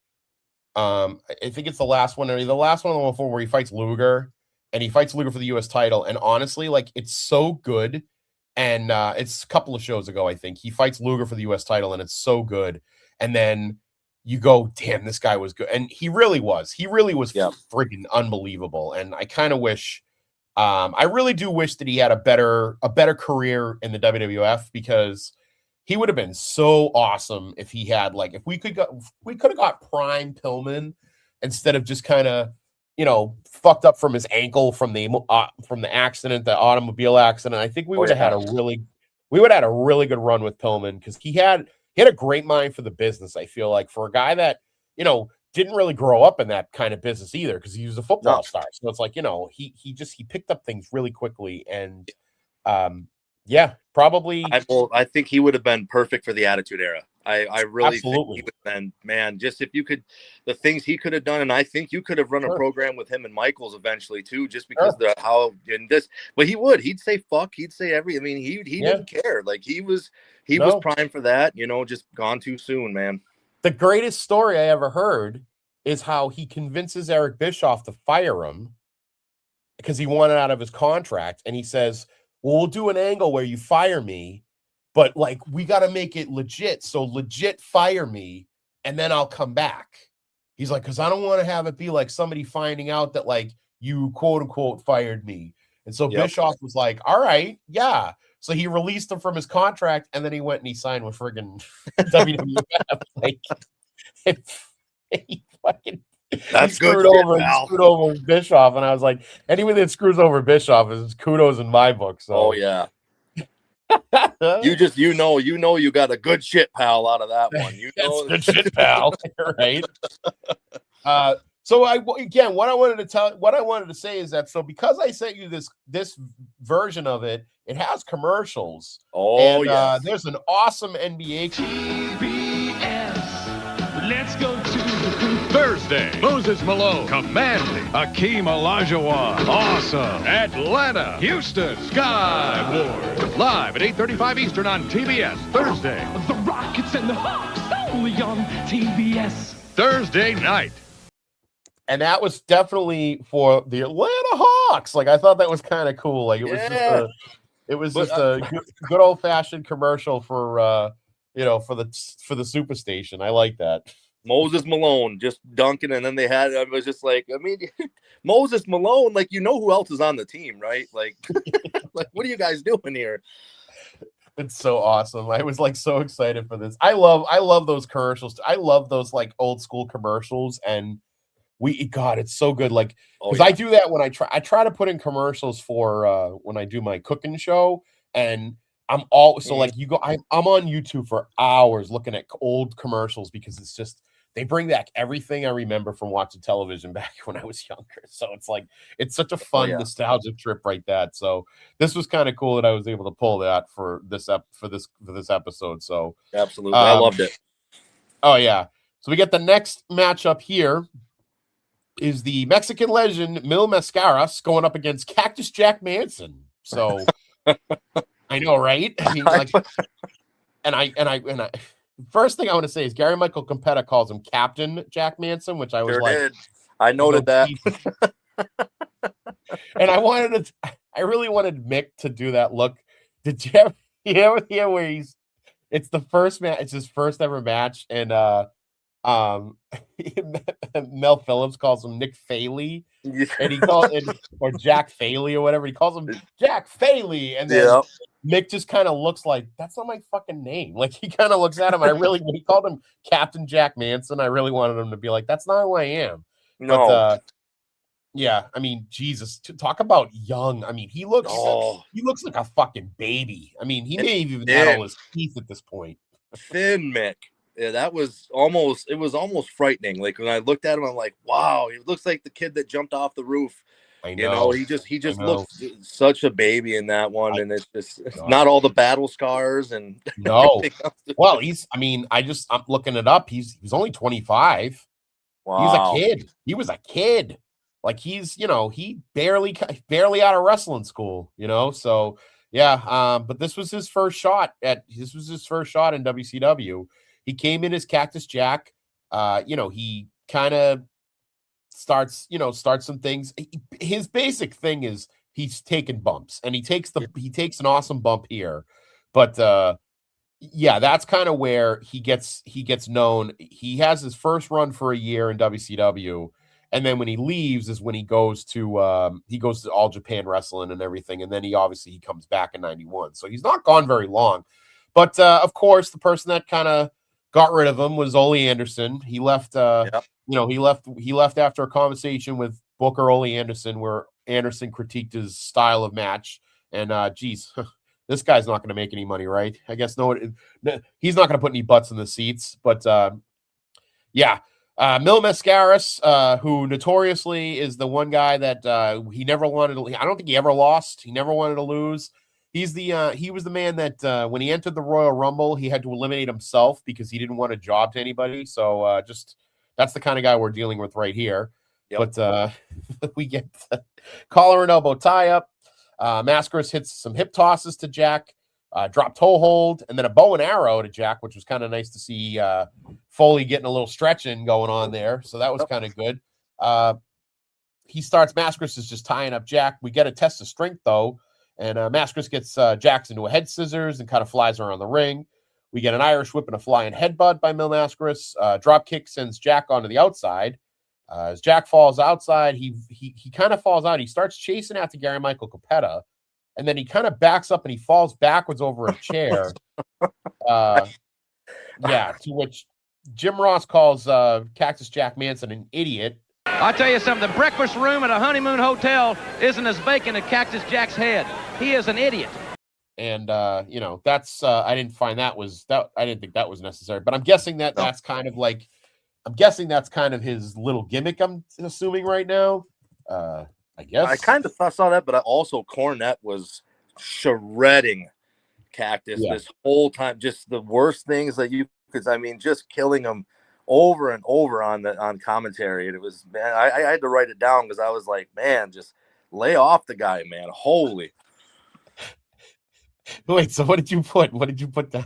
I think it's the last one, or the last one on the one before, where he fights Luger, and he fights Luger for the U.S. title, and honestly, like, it's so good, and it's a couple of shows ago, I think, he fights Luger for the U.S. title, and it's so good, and then you go, damn, this guy was good. And he really was freaking unbelievable. And I kind of wish, I really do wish that he had a better career in the WWF, because he would have been so awesome if he had, like, if we could have got prime Pillman instead of just kind of, fucked up from his ankle from the accident, the automobile accident. I think we would have had a really good run with Pillman, because he had a great mind for the business. I feel like, for a guy that, didn't really grow up in that kind of business either, because he was a football star. So it's like, he picked up things really quickly. And Yeah, probably. I think he would have been perfect for the Attitude Era. I really Absolutely. think he would have been, man, just if you could, the things he could have done, and I think you could have run a program with him and Michaels eventually too, just because but he'd say fuck, he'd say I mean, he didn't care. Like he was primed for that, just gone too soon, man. The greatest story I ever heard is how he convinces Eric Bischoff to fire him because he wanted out of his contract, and he says, well, we'll do an angle where you fire me, but like we got to make it legit. So legit fire me, and then I'll come back. He's like, because I don't want to have it be like somebody finding out that like you quote unquote fired me. And so Bischoff was like, all right, yeah. So he released him from his contract, and then he went and he signed with friggin' WWF. Like, he fucking screwed over Bischoff, and I was like, anyone that screws over Bischoff is kudos in my book. So, oh yeah. you got a good shit pal out of that one. That's good shit pal, right? So what I wanted to say is that, so because I sent you this version of it, it has commercials. Oh, yeah. There's an awesome NBA TBS. Let's go to Thursday. Moses Malone, commanding Akeem Olajuwon, awesome. Atlanta, Houston, Sky Wars, live at 8:35 Eastern on TBS. Thursday. The Rockets and the Hawks, only on TBS. Thursday night. And that was definitely for the Atlanta Hawks. Like, I thought that was kind of cool. Like, it was just a good old fashioned commercial for for the Superstation. I like that. Moses Malone just dunking, and then I was just like, I mean, Moses Malone, like, who else is on the team, right? Like, like, what are you guys doing here? It's so awesome. I was like so excited for this. I love those commercials. I love those like old school commercials, and it's so good. Like, because I do that when I try to put in commercials for when I do my cooking show, and I'm on YouTube for hours looking at old commercials because it's just, they bring back everything I remember from watching television back when I was younger. So it's like, it's such a fun nostalgic trip right that. So this was kind of cool that I was able to pull that for this episode. So absolutely, I loved it. Oh yeah. So we get the next matchup here is the Mexican legend Mil Mascaras going up against Cactus Jack Manson. So I know, right? I mean, like, and I first thing I want to say is Gary Michael Campetta calls him Captain Jack Manson, which I was I noted that. And I really wanted Mick to do that look. Did you ever hear where it's the first match, it's his first ever match, and Mel Phillips calls him Nick Faley, and he calls it, or Jack Faley or whatever. He calls him Jack Faley, and then Mick just kind of looks like, that's not my fucking name. Like, he kind of looks at him. When he called him Captain Jack Manson, I really wanted him to be like, that's not who I am. No. But yeah, I mean, Jesus, talk about young. I mean, he looks like a fucking baby. I mean, he may even have all his teeth at this point. Thin Mick. Yeah, it was almost frightening. Like, when I looked at him, I'm like, wow, he looks like the kid that jumped off the roof. I know. He just looks such a baby in that one, and it's just not all the battle scars and no. Well, I'm looking it up. He's only 25. Wow. He's a kid. He was a kid. Like, he's he barely out of wrestling school. So yeah. But this was his first shot in WCW. He came in as Cactus Jack. He kind of starts some things. His basic thing is he's taking bumps, and he takes an awesome bump here. But that's kind of where he gets known. He has his first run for a year in WCW, and then when he leaves is when he goes to All Japan Wrestling and everything, and then he comes back in 91. So he's not gone very long. But of course, the person that kind of got rid of him was Ole Anderson. He left. He left after a conversation with Booker Ole Anderson, where Anderson critiqued his style of match. And this guy's not going to make any money, right? I guess he's not going to put any butts in the seats. But Mil Mascaras, who notoriously is the one guy that he never wanted to. I don't think he ever lost. He never wanted to lose. He's the he was the man that when he entered the Royal Rumble, he had to eliminate himself because he didn't want a job to anybody. So just that's the kind of guy we're dealing with right here. Yep. But we get collar and elbow tie up. Mascaras hits some hip tosses to Jack, drop toe hold, and then a bow and arrow to Jack, which was kind of nice to see Foley getting a little stretching going on there. So that was kind of good. He starts, Mascaras is just tying up Jack. We get a test of strength, though, and Mascaras gets Jax into a head scissors and kind of flies around the ring. We get an Irish whip and a flying headbutt by Mil Mascaras. Drop kick sends Jack onto the outside. As Jack falls outside, he kind of falls out. He starts chasing after Gary Michael Capetta, and then he kind of backs up and he falls backwards over a chair. To which Jim Ross calls Cactus Jack Manson an idiot. I'll tell you something, the breakfast room at a honeymoon hotel isn't as vacant as Cactus Jack's head. He is an idiot. And, that's, I didn't find I didn't think that was necessary, but I'm guessing that's kind of his little gimmick, I'm assuming right now. I guess. I kind of saw that, but I also, Cornette was shredding Cactus this whole time. Just the worst things that just killing him over and over on commentary. And it was, man, I had to write it down because I was like, man, just lay off the guy, man. Holy. Wait, so what did you put down?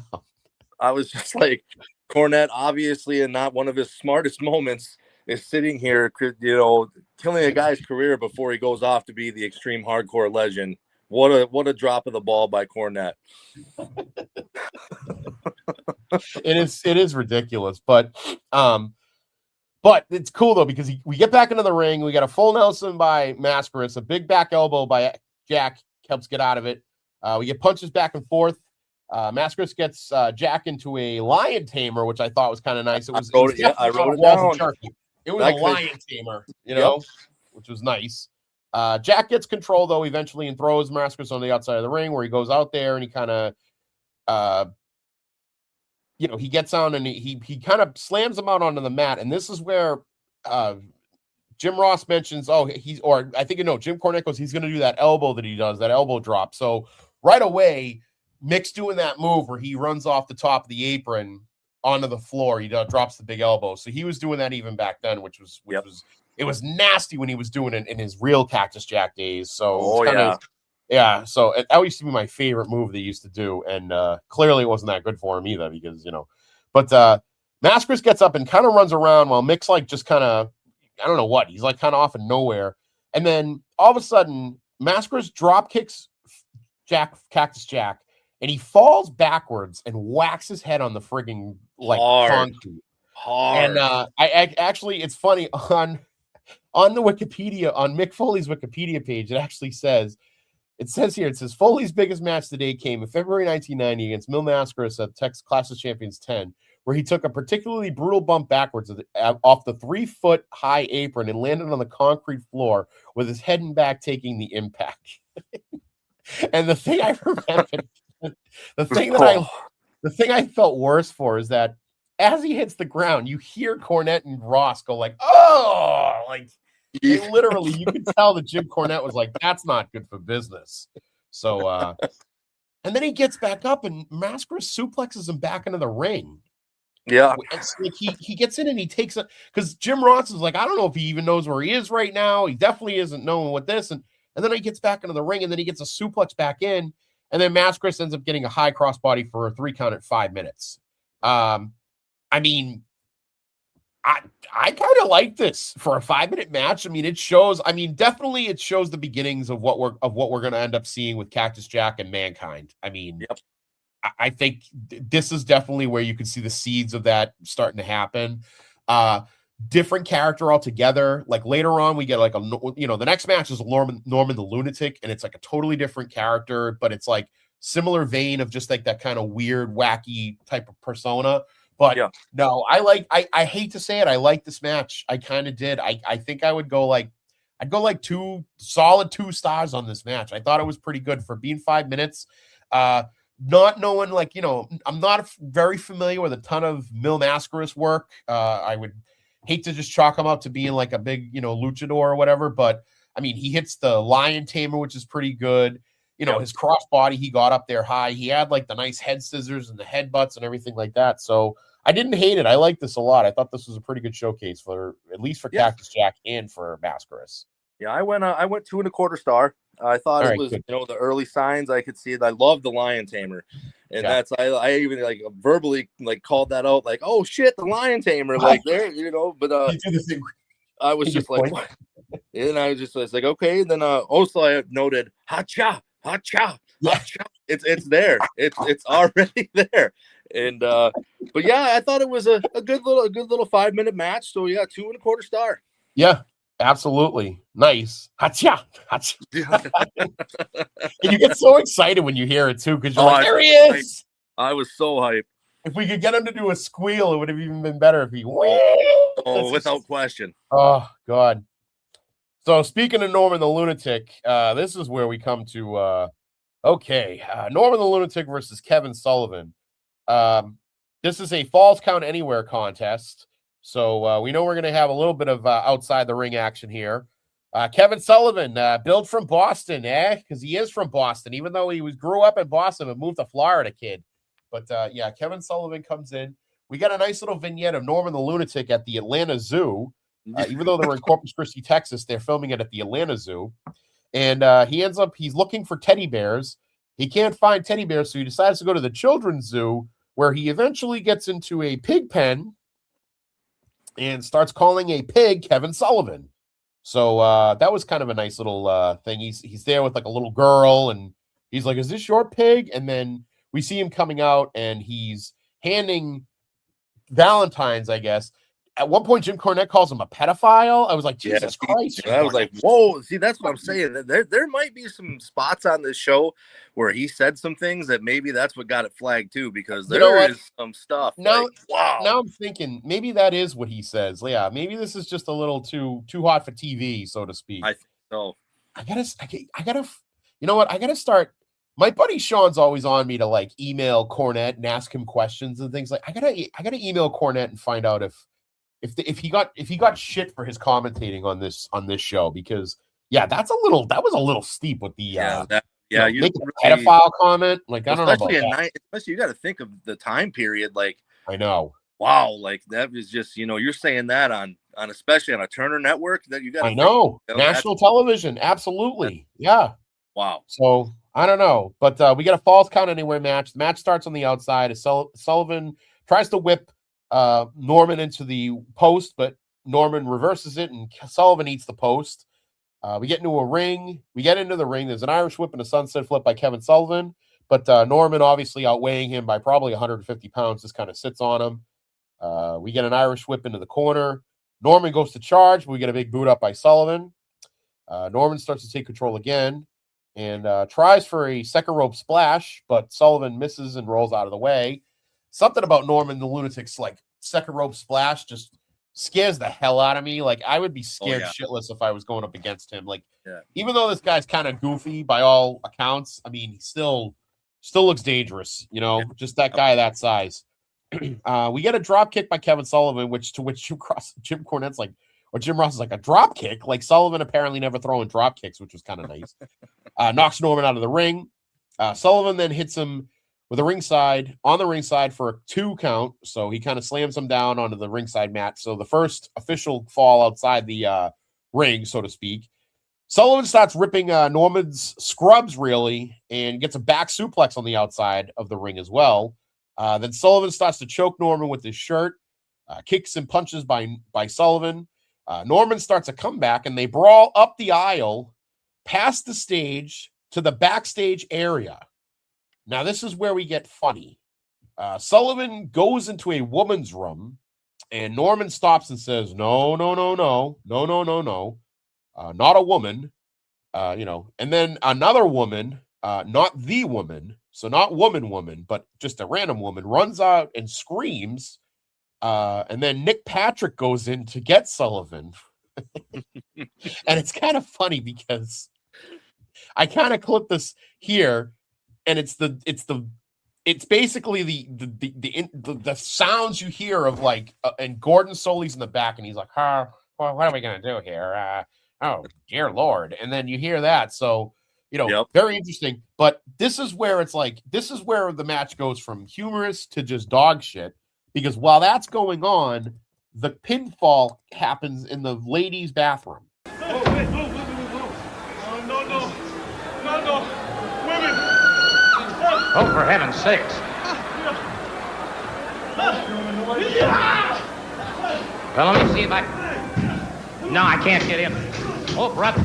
I was just like, Cornette, obviously, in not one of his smartest moments, is sitting here, killing a guy's career before he goes off to be the extreme hardcore legend. What a drop of the ball by Cornette. It is ridiculous, but it's cool though because we get back into the ring. We got a full Nelson by Mascaras, a big back elbow by Jack helps get out of it. We get punches back and forth. Mascaras gets Jack into a lion tamer, which I thought was kind of nice. I wrote it down. It was a lion tamer, which was nice. Jack gets control though eventually and throws Mascaras on the outside of the ring where he goes out there and he kind of he gets on and he kind of slams him out onto the mat. And this is where Jim Ross mentions, Jim Cornette goes, he's going to do that elbow that he does, that elbow drop. So right away, Mick's doing that move where he runs off the top of the apron onto the floor. He drops the big elbow. So he was doing that even back then, which was it was nasty when he was doing it in his real Cactus Jack days. So so that used to be my favorite move they used to do, and clearly it wasn't that good for him either because But Mascaras gets up and kind of runs around while Mick's like just kind of I don't know what he's like kind of off in nowhere, and then all of a sudden Mascaras drop kicks Cactus Jack. And he falls backwards and whacks his head on the frigging concrete. Hard. And I actually, it's funny on the Wikipedia, on Mick Foley's Wikipedia page, it says Foley's biggest match today came in February 1990 against Mil Mascaras at Texas Clash of Champions 10, where he took a particularly brutal bump backwards off the 3-foot high apron and landed on the concrete floor with his head and back taking the impact. And the thing I remember. The thing I felt worse for is that as he hits the ground, you hear Cornette and Ross go like, "Oh!" Like literally, you could tell that Jim Cornette was like, "That's not good for business." So, and then he gets back up and Mascaras suplexes him back into the ring. Yeah, it's like he gets in and he takes it because Jim Ross is like, I don't know if he even knows where he is right now. He definitely isn't knowing what this and then he gets back into the ring and then he gets a suplex back in. And then Mascaras ends up getting a high crossbody for a 3 count at 5 minutes. I kind of like this for a 5-minute match. I mean, definitely it shows the beginnings of what we're going to end up seeing with Cactus Jack and Mankind. I mean, I think this is definitely where you can see the seeds of that starting to happen. Different character altogether. Like later on, we get like the next match is Norman the Lunatic, and it's like a totally different character, but it's like similar vein of just like that kind of weird, wacky type of persona. But no, I hate to say it, I like this match. I kind of did. I think I'd go like 2 stars on this match. I thought it was pretty good for being 5 minutes. Not knowing I'm not very familiar with a ton of Mil Mascaras work. I would hate to just chalk him up to being like a big, luchador or whatever. But I mean, he hits the lion tamer, which is pretty good. you know, his crossbody, he got up there high. He had like the nice head scissors and the headbutts and everything like that. So I didn't hate it. I liked this a lot. I thought this was a pretty good showcase for at least for Cactus Jack and for Mascaras. Yeah, I went 2.25 star. I thought it was good. you know, the early signs. I could see it. I love the Lion Tamer, and that's I even like verbally like called that out, like, oh shit, the Lion Tamer, like there, you know. But I was just like, what? And I was just like, okay. And then also I noted ha-cha. It's there. It's already there. And but yeah, I thought it was a good little 5-minute match. So yeah, 2.25 star. Yeah, absolutely. Nice. Ha-cha. And you get so excited when you hear it too, because you're like, there he is. I was so hyped. If we could get him to do a squeal, it would have even been better if he without question. Oh God. So speaking of Norman the Lunatic, this is where we come to Norman the Lunatic versus Kevin Sullivan. This is a Falls Count Anywhere contest. So we know we're going to have a little bit of outside the ring action here. Kevin Sullivan, billed from Boston, because he is from Boston, even though he grew up in Boston and moved to Florida, kid. But Kevin Sullivan comes in. We got a nice little vignette of Norman the Lunatic at the Atlanta Zoo. Even though they were in Corpus Christi, Texas, they're filming it at the Atlanta Zoo. And he's looking for teddy bears. He can't find teddy bears, so he decides to go to the children's zoo, where he eventually gets into a pig pen and starts calling a pig Kevin Sullivan. So that was kind of a nice little thing. He's there with like a little girl, and he's like, is this your pig? And then we see him coming out, and he's handing Valentine's, I guess. At one point, Jim Cornette calls him a pedophile. I was like, Jesus Christ. I was like, whoa. See, that's what I'm saying. There might be some spots on this show where he said some things that maybe that's what got it flagged too, because there is some stuff. Now, like, wow. Now I'm thinking maybe that is what he says. Yeah, maybe this is just a little too hot for TV, so to speak. I think so. I gotta, you know what? I gotta start. My buddy Sean's always on me to like email Cornette and ask him questions and things like. I gotta email Cornette and find out if he got shit for his commentating on this show, because that was a little steep with the you make a pedophile comment, like I don't know about that. Especially you got to think of the time period, like I know, wow, like that was just you're saying that on especially on a Turner network that you got. I know, national television, absolutely, yeah, wow. So I don't know, but we got a Falls Count Anywhere match. The match starts on the outside as Sullivan tries to whip Norman into the post, but Norman reverses it and Sullivan eats the post. We get into a ring. We get into the ring. There's an Irish whip and a sunset flip by Kevin Sullivan, but Norman, obviously outweighing him by probably 150 pounds, just kind of sits on him. We get an Irish whip into the corner. Norman goes to charge, but we get a big boot up by Sullivan. Norman starts to take control again and tries for a second rope splash, but Sullivan misses and rolls out of the way. Something about Norman the Lunatic's like second rope splash just scares the hell out of me. Like I would be scared shitless if I was going up against him. Like even though this guy's kind of goofy by all accounts, I mean he still looks dangerous. You know, just that guy that size. We get a drop kick by Kevin Sullivan, to which Jim Cornette's like, or Jim Ross is like, a drop kick. Like Sullivan apparently never throwing drop kicks, which was kind of nice. Knocks Norman out of the ring. Sullivan then hits him with on the ringside for a 2 count. So he kind of slams him down onto the ringside mat. So the first official fall outside the ring, so to speak. Sullivan starts ripping Norman's scrubs really and gets a back suplex on the outside of the ring as well. Then Sullivan starts to choke Norman with his shirt, kicks and punches by Sullivan. Norman starts a comeback and they brawl up the aisle, past the stage to the backstage area. Now, this is where we get funny. Sullivan goes into a woman's room, and Norman stops and says, no, not a woman, and then another woman, not the woman, so not woman, but just a random woman, runs out and screams, and then Nick Patrick goes in to get Sullivan. And it's kind of funny because I kind of clipped this here, and it's basically the sounds you hear of like, and Gordon Soley's in the back, and he's like, what are we gonna do here? Oh dear Lord! And then you hear that, so Very interesting. But this is where it's like, this is where the match goes from humorous to just dog shit. Because while that's going on, the pinfall happens in the ladies' bathroom. Oh, wait, whoa. No. Women. Oh, for heaven's sakes. Well, let me see if I... No, I can't get in. Oh, brother.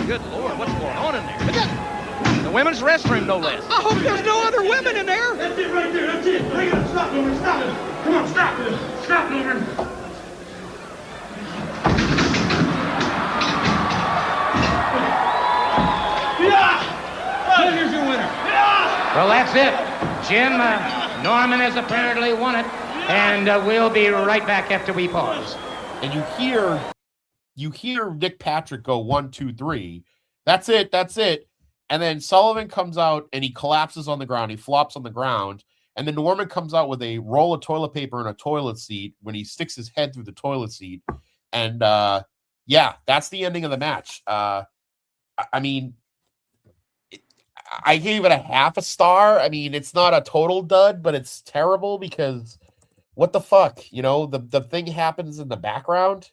Good Lord, what's going on in there? The women's restroom, no less. I hope there's no other women in there. That's it right there, that's it. Bring it up, stop, Norman, stop it. Come on, stop it. Stop, Norman. Yeah! Here's your winner. Yeah! Well, that's it. Jim, Norman has apparently won it, and we'll be right back after we pause. And you hear Nick Patrick go 1, 2, 3. That's it. And then Sullivan comes out and he collapses on the ground. He flops on the ground. And then Norman comes out with a roll of toilet paper and a toilet seat when he sticks his head through the toilet seat. And that's the ending of the match. I mean, I gave it a half a star. I mean, it's not a total dud, but it's terrible because what the fuck? The thing happens in the background.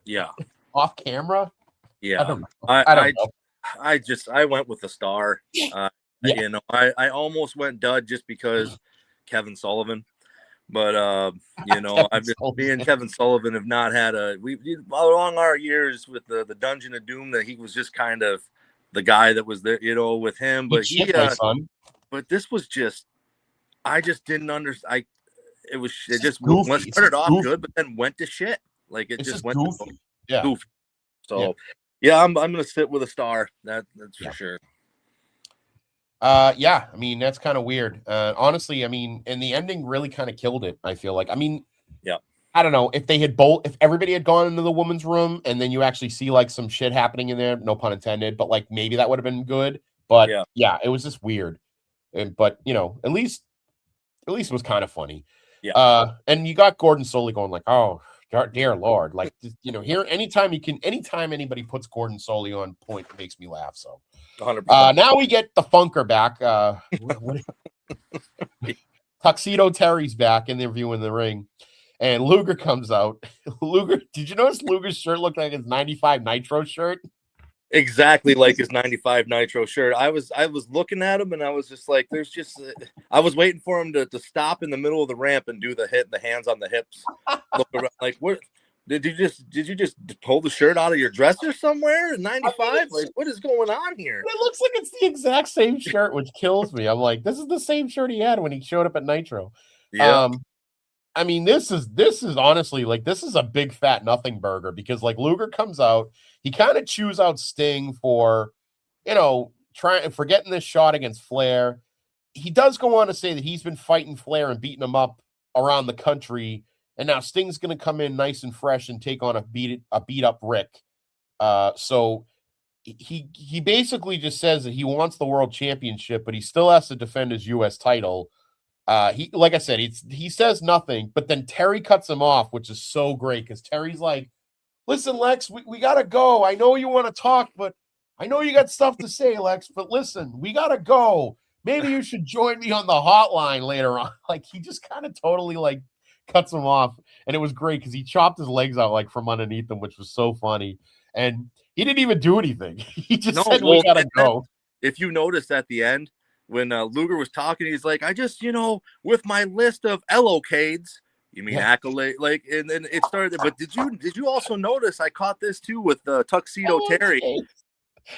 Yeah. Off camera. Yeah. I don't know. I went with a star. I almost went dud just because Kevin Sullivan. But me and Kevin Sullivan have not had along our years with the Dungeon of Doom, that he was just kind of the guy that was there, with him. But but this was just, I just didn't understand. It just started off good, but then went to shit. Like it just went goofy. Goofy. So I'm gonna sit with a star. That's for sure. I mean, that's kind of weird. Honestly, I mean, and the ending really kind of killed it, I feel like. I mean, I don't know if if everybody had gone into the woman's room and then you actually see like some shit happening in there, no pun intended, but like maybe that would have been good. But it was just weird. But at least it was kind of funny. And you got Gordon Solie going like, oh dear Lord, like here anytime anybody puts Gordon Solie on point, it makes me laugh. So 100%. Now we get the Funker back. Tuxedo Terry's back interviewing the ring, and Luger comes out. Luger, did you notice Luger's shirt looked like his 95 Nitro shirt? Exactly like his 95 Nitro shirt. I was looking at him and I was just like, I was waiting for him to stop in the middle of the ramp and do the hands on the hips. Look around, like, what did you just pull the shirt out of your dresser somewhere in 95? Like, what is going on here? It looks like it's the exact same shirt, which kills me. I'm like, this is the same shirt he had when he showed up at Nitro. Yeah. I mean, this is honestly like, this is a big fat nothing burger because like Luger comes out, he kind of chews out Sting for, forgetting this shot against Flair. He does go on to say that he's been fighting Flair and beating him up around the country, and now Sting's going to come in nice and fresh and take on a beat up Rick. So he basically just says that he wants the world championship, but he still has to defend his U.S. title. Like I said, he says nothing, but then Terry cuts him off, which is so great because Terry's like, listen, Lex, we got to go. I know you want to talk, but I know you got stuff to say, Lex, but listen, we got to go. Maybe you should join me on the hotline later on. Like, he just kind of totally, like, cuts him off. And it was great because he chopped his legs out, like, from underneath him, which was so funny. And he didn't even do anything. He just said, we got to go. If you noticed at the end, when Luger was talking, he's like, I just, with my list of Elocades, you mean accolade, like, and then it started. But did you also notice? I caught this too with Tuxedo Terry.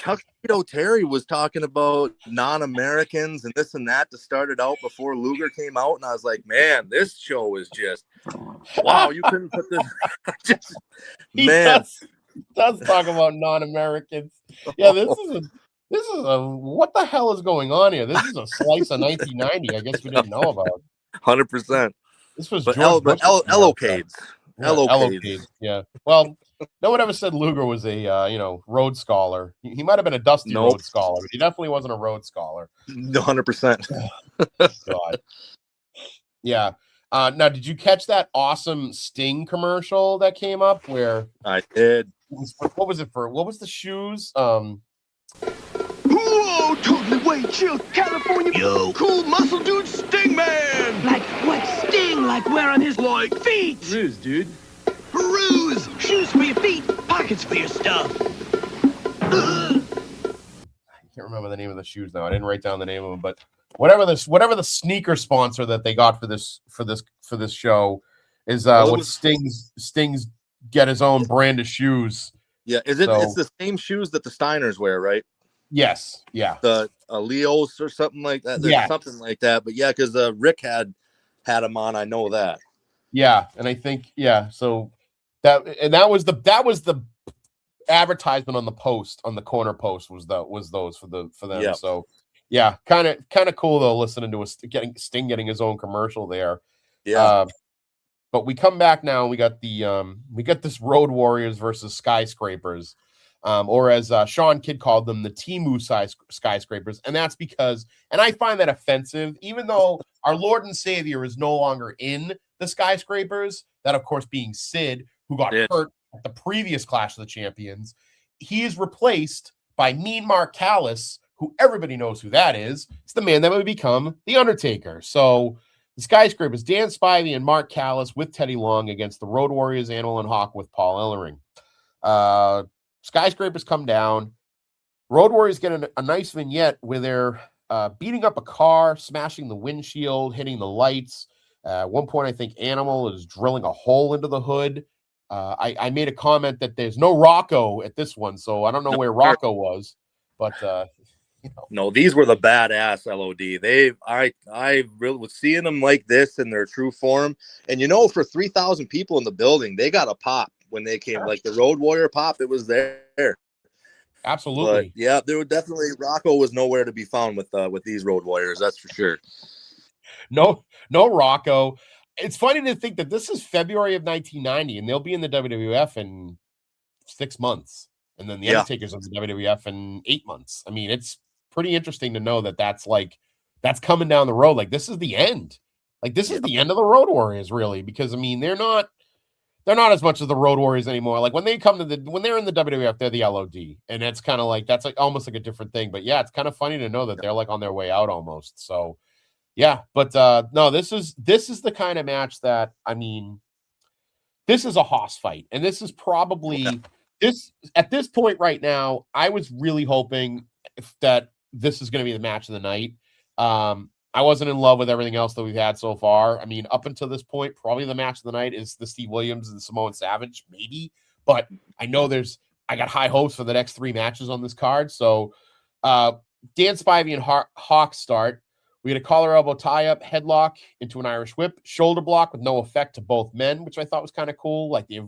Tuxedo Terry was talking about non-Americans and this and that to start it out before Luger came out, and I was like, man, this show is just wow. You couldn't put this. He does talk about non-Americans. Yeah, this is a what the hell is going on here? This is a slice of 1990. I guess we didn't know about. 100%. This was Elocades. Elocades. Yeah. Well, no one ever said Luger was a Rhodes Scholar. He might have been a Dusty Rhodes Scholar, but he definitely wasn't a Rhodes Scholar. 100%. God. Yeah. Now, did you catch that awesome Sting commercial that came up where I did? What was it for? What was the shoes? Whoa, totally way chill, California. Yo, cool muscle dude, Sting Man. Like what Sting like wearing his feet? Riz, dude. Peruse, shoes for your feet, pockets for your stuff. I can't remember the name of the shoes now. I didn't write down the name of them, but whatever the sneaker sponsor that they got for this show is Sting's get his own brand of shoes. Yeah, it's the same shoes that the Steiners wear, right? Yes, yeah. The Leos or something like that. There's something like that. But yeah, because Rick had them on. I know that. Yeah, and I think so that was the advertisement on the post, on the corner post was those for them. Yeah. So yeah, kind of cool though, listening to Sting getting his own commercial there. Yeah. But we come back now and we got this Road Warriors versus Skyscrapers, or as Sean Kidd called them, the Timu Skyscrapers. And that's because, and I find that offensive, even though our Lord and Savior is no longer in the Skyscrapers, that of course being Sid, who got hurt at the previous Clash of the Champions, he is replaced by Mean Mark Callis, who everybody knows who that is. It's the man that would become The Undertaker. So the Skyscrapers, Dan Spivey and Mark Callis with Teddy Long against the Road Warriors, Animal and Hawk with Paul Ellering. Skyscrapers come down. Road Warriors get a nice vignette where they're beating up a car, smashing the windshield, hitting the lights. At one point, I think Animal is drilling a hole into the hood. I made a comment that there's no Rocco at this one, so I don't know where Rocco was, but no, these were the badass LOD. I really was seeing them like this in their true form, and for 3,000 people in the building, they got a pop when they came, like the Road Warrior pop. It was there. Absolutely. But yeah, there were definitely Rocco was nowhere to be found with these Road Warriors. That's for sure. No Rocco. It's funny to think that this is February of 1990, and they'll be in the WWF in 6 months, and then the Undertaker's in the WWF in 8 months. I mean, it's pretty interesting to know that that's coming down the road. Like, this is the end. Like, this is the end of the Road Warriors, really, because I mean, they're not as much of the Road Warriors anymore. Like, when they're in the WWF, they're the LOD, and it's kind of like that's like almost like a different thing. But yeah, it's kind of funny to know that they're like on their way out almost. So yeah, but no, this is the kind of match that, I mean, this is a hoss fight, and this is probably this at this point right now. I was really hoping that this is going to be the match of the night. I wasn't in love with everything else that we've had so far. I mean, up until this point, probably the match of the night is the Steve Williams and Samoan Savage, maybe. But I know I got high hopes for the next 3 matches on this card. So Dan Spivey and Hawk start. We get a collar elbow tie-up, headlock into an Irish whip, shoulder block with no effect to both men, which I thought was kind of cool, like the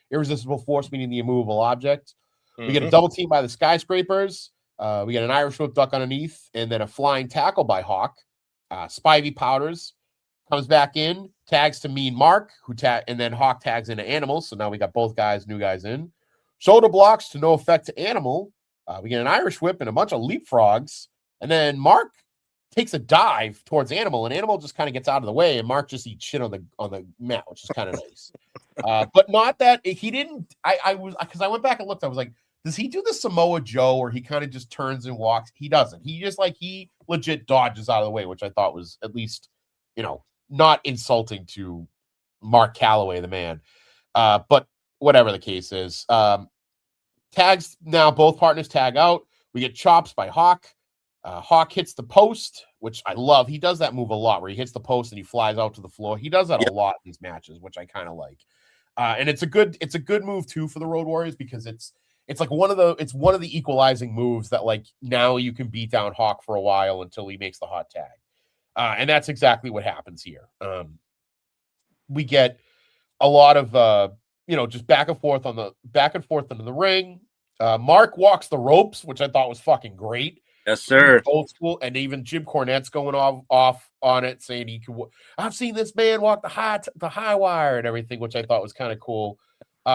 irresistible force meaning the immovable object. Mm-hmm. We get a double team by the Skyscrapers. We get an Irish whip duck underneath, and then a flying tackle by Hawk. Spivey powders, comes back in, tags to Mean Mark, and then Hawk tags into Animal. So now we got both new guys in. Shoulder blocks to no effect to Animal. We get an Irish whip and a bunch of leapfrogs, and then Mark takes a dive towards Animal, and Animal just kind of gets out of the way, and Mark just eats shit on the mat, which is kind of nice. But not that he didn't. I went back and looked. I was like, does he do the Samoa Joe, or he kind of just turns and walks? He doesn't. He just he legit dodges out of the way, which I thought was at least, not insulting to Mark Calloway, the man. But whatever the case is, tags now. Both partners tag out. We get chops by Hawk. Hawk hits the post, which I love. He does that move a lot, where he hits the post and he flies out to the floor. He does that a lot in these matches, which I kind of like. And it's a good move too for the Road Warriors, because it's like one of the equalizing moves that, like, now you can beat down Hawk for a while until he makes the hot tag. And that's exactly what happens here. We get a lot of just back and forth into the ring. Mark walks the ropes, which I thought was fucking great. Yes, sir. Old school, and even Jim Cornette's going off on it, saying he could. I've seen this man walk the high wire and everything, which I thought was kind of cool.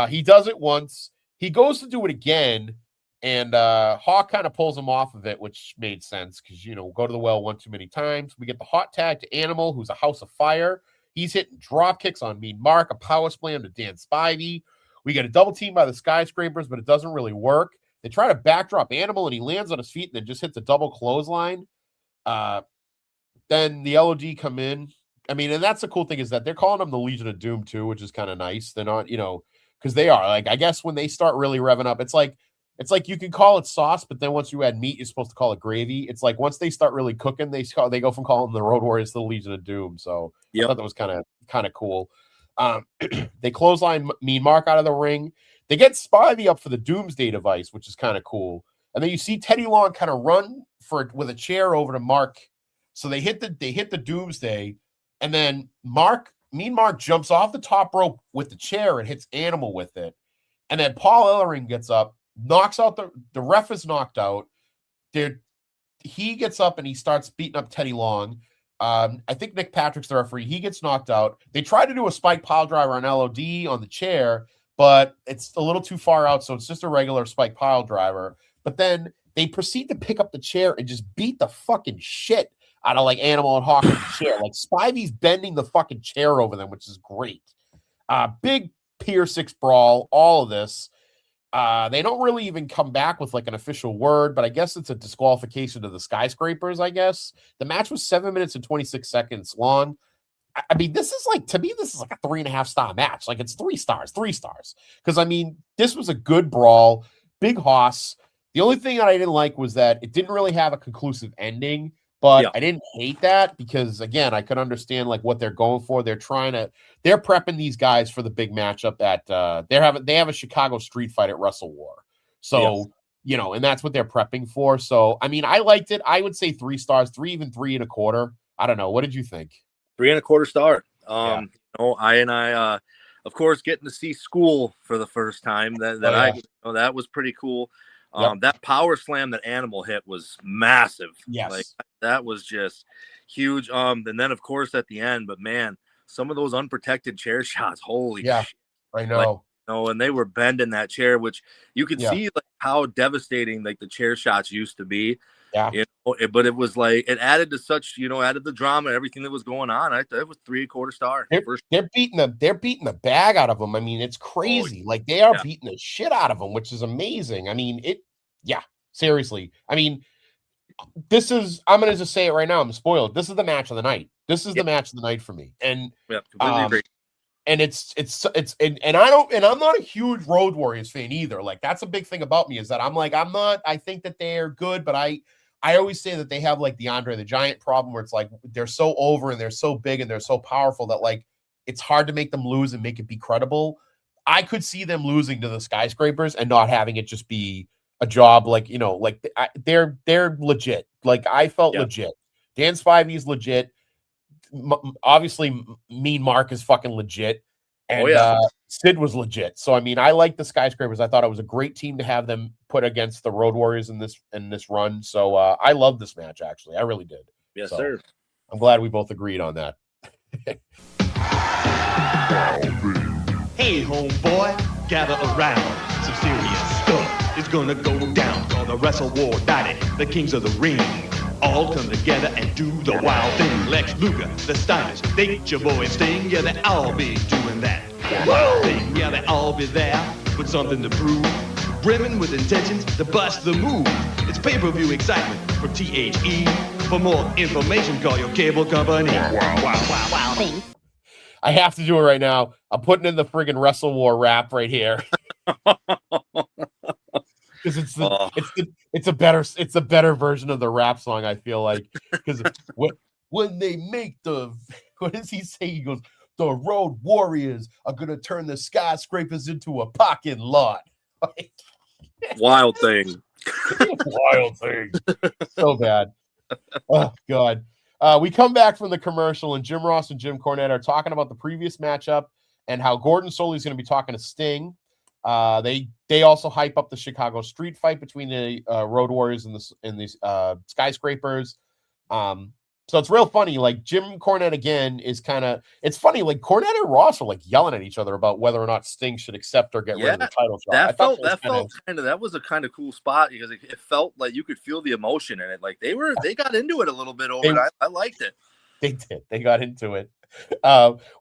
He does it once. He goes to do it again, and Hawk kind of pulls him off of it, which made sense because go to the well one too many times. We get the hot tag to Animal, who's a house of fire. He's hitting drop kicks on Mean Mark, a power slam to Dan Spivey. We get a double team by the Skyscrapers, but it doesn't really work. They try to backdrop Animal, and he lands on his feet and then just hits a double clothesline. Then the LOD come in. I mean, and that's the cool thing is that they're calling them the Legion of Doom too, which is kind of nice. They're not, because they are like, I guess when they start really revving up, it's like you can call it sauce, but then once you add meat, you're supposed to call it gravy. It's like once they start really cooking, they go from calling them the Road Warriors to the Legion of Doom. So I thought that was kind of cool. They clothesline Mean Mark out of the ring. They get Spivey up for the Doomsday device, which is kind of cool. And then you see Teddy Long kind of run with a chair over to Mark. So they hit the Doomsday, and then Mean Mark jumps off the top rope with the chair and hits Animal with it. And then Paul Ellering gets up, knocks out the ref is knocked out. He gets up and he starts beating up Teddy Long. I think Nick Patrick's the referee. He gets knocked out. They try to do a spike pile driver on LOD on the chair, but it's a little too far out, so it's just a regular spike pile driver. But then they proceed to pick up the chair and just beat the fucking shit out of like Animal and Hawk with the chair. Like Spivey's bending the fucking chair over them, which is great. Big Pier 6 brawl, all of this. They don't really even come back with like an official word, but I guess it's a disqualification to the Skyscrapers, I guess. The match was 7 minutes and 26 seconds long. I mean, this is like, to me, this is like a 3.5 star match. Like it's 3 stars. Because I mean, this was a good brawl, big hoss. The only thing that I didn't like was that it didn't really have a conclusive ending, but I didn't hate that because again, I could understand like what they're going for. They're prepping these guys for the big matchup at they have a Chicago street fight at Wrestle War. So, and that's what they're prepping for. So, I mean, I liked it. I would say 3 stars, 3.25. I don't know. What did you think? 3.25 star. I of course, getting to see School for the first time that was pretty cool. That power slam that Animal hit was massive. Yes. Like that was just huge. And then of course at the end, but man, some of those unprotected chair shots, holy shit. I know. And they were bending that chair, which you could see like how devastating like the chair shots used to be. Yeah. But it was like it added to such, added the drama, everything that was going on. It was 3.25 star. They're beating the bag out of them. I mean, it's crazy. Like they are beating the shit out of them, which is amazing. I mean, seriously. I mean, I'm gonna just say it right now. I'm spoiled. This is the match of the night. This is the match of the night for me. And completely agree. And and I'm not a huge Road Warriors fan either. Like that's a big thing about me is that I think that they're good, but I always say that they have like the Andre the Giant problem where it's like they're so over and they're so big and they're so powerful that like it's hard to make them lose and make it be credible. I could see them losing to the Skyscrapers and not having it just be a job like they're legit. Like I felt legit. Dan Spivey's legit. Obviously, Mean Mark is fucking legit, and Sid was legit. So I mean, I like the Skyscrapers. I thought it was a great team to have them put against the Road Warriors in this run. So I love this match. Actually, I really did. Yes, sir. I'm glad we both agreed on that. Hey, homeboy, gather around. Some serious stuff is gonna go down. Gonna wrestle war night. The kings of the ring all come together and do the wild thing. Lex Luger, the Steiners, Nature Boy, Sting, yeah, they all be doing that wild thing. Yeah, they all be there with something to prove. Brimming with intentions to bust the move. It's pay-per-view excitement from THE. For more information, call your cable company. Wow thing. I have to do it right now. I'm putting in the friggin' Wrestle War rap right here. Because it's a better version of the rap song. I feel like because when they make what does he say? He goes, "The Road Warriors are gonna turn the Skyscrapers into a parking lot." Wild thing. Wild thing. So bad. Oh God. We come back from the commercial and Jim Ross and Jim Cornette are talking about the previous matchup and how Gordon Soley's going to be talking to Sting. They also hype up the Chicago street fight between the Road Warriors and these Skyscrapers. So it's real funny. Like Jim Cornette again is it's funny. Like Cornette and Ross are like yelling at each other about whether or not Sting should accept or get rid of the title shot. That was a kind of cool spot because it felt like you could feel the emotion in it. Like they got into it a little bit over it. I liked it. They did. They got into it.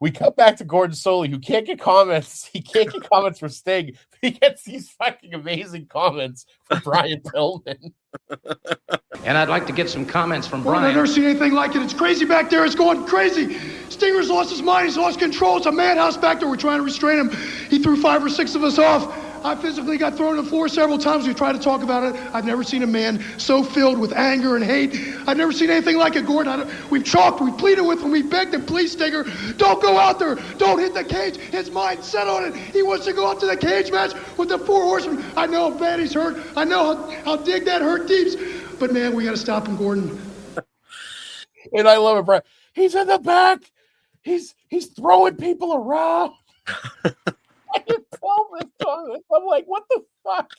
We come back to Gordon Soley, who can't get comments. He can't get comments for Sting, but he gets these fucking amazing comments from Brian Pillman. And I'd like to get some comments from Well, I've Brian. never seen anything like it. It's crazy back there. It's going crazy. Stinger's lost his mind. He's lost control. It's a madhouse back there. We're trying to restrain him. He threw 5 or 6 of us off. I physically got thrown to the floor several times. We tried to talk about it. I've never seen a man so filled with anger and hate. I've never seen anything like it, Gordon. We've talked. We pleaded with him. We begged him, please, Stinger, don't go out there. Don't hit the cage. His mind's set on it. He wants to go out to the cage match with the Four Horsemen. I know how bad he's hurt. I know how dig that hurt deeps. But, man, we got to stop him, Gordon. And I love it, Brian. He's in the back. He's throwing people around. I'm like, what the fuck?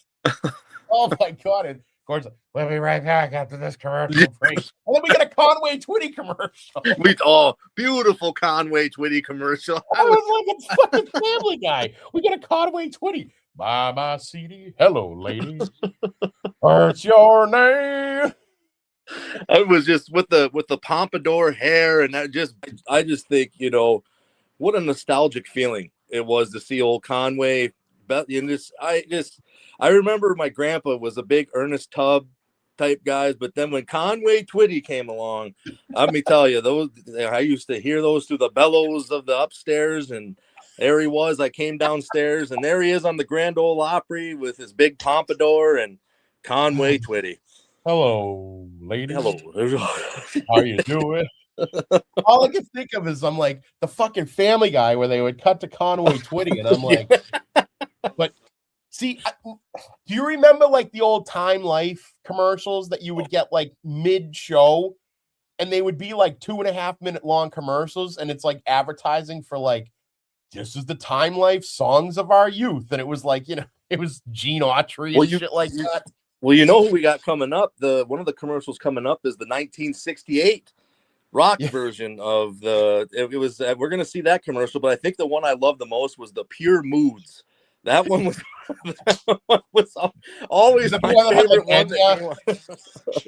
Oh my god! And Gordon's like, we'll be right back after this commercial break. And then we get a Conway Twitty commercial. Beautiful Conway Twitty commercial. I was like, it's fucking Family Guy. We get a Conway Twitty. Mama CD. Hello, ladies. What's your name? I was just with the pompadour hair, and I just think, what a nostalgic feeling it was to see old Conway. I remember my grandpa was a big Ernest Tubb type guys, but then when Conway Twitty came along, let me tell you, I used to hear those through the bellows of the upstairs, and there he was. I came downstairs, and there he is on the Grand Ole Opry with his big pompadour and Conway Twitty. Hello, ladies. Hello. How you doing? All I can think of is I'm like the fucking Family Guy where they would cut to Conway Twitty, and I'm like, but see, do you remember like the old Time Life commercials that you would get like mid-show, and they would be like 2.5 minute long commercials, and it's like advertising for like, this is the Time Life songs of our youth, and it was like, it was Gene Autry and shit like that. Well, you know who we got coming up? One of the commercials coming up is the 1968 rock version of it was we're going to see that commercial, but I think the one I loved the most was the Pure Moods. That one was always my favorite one.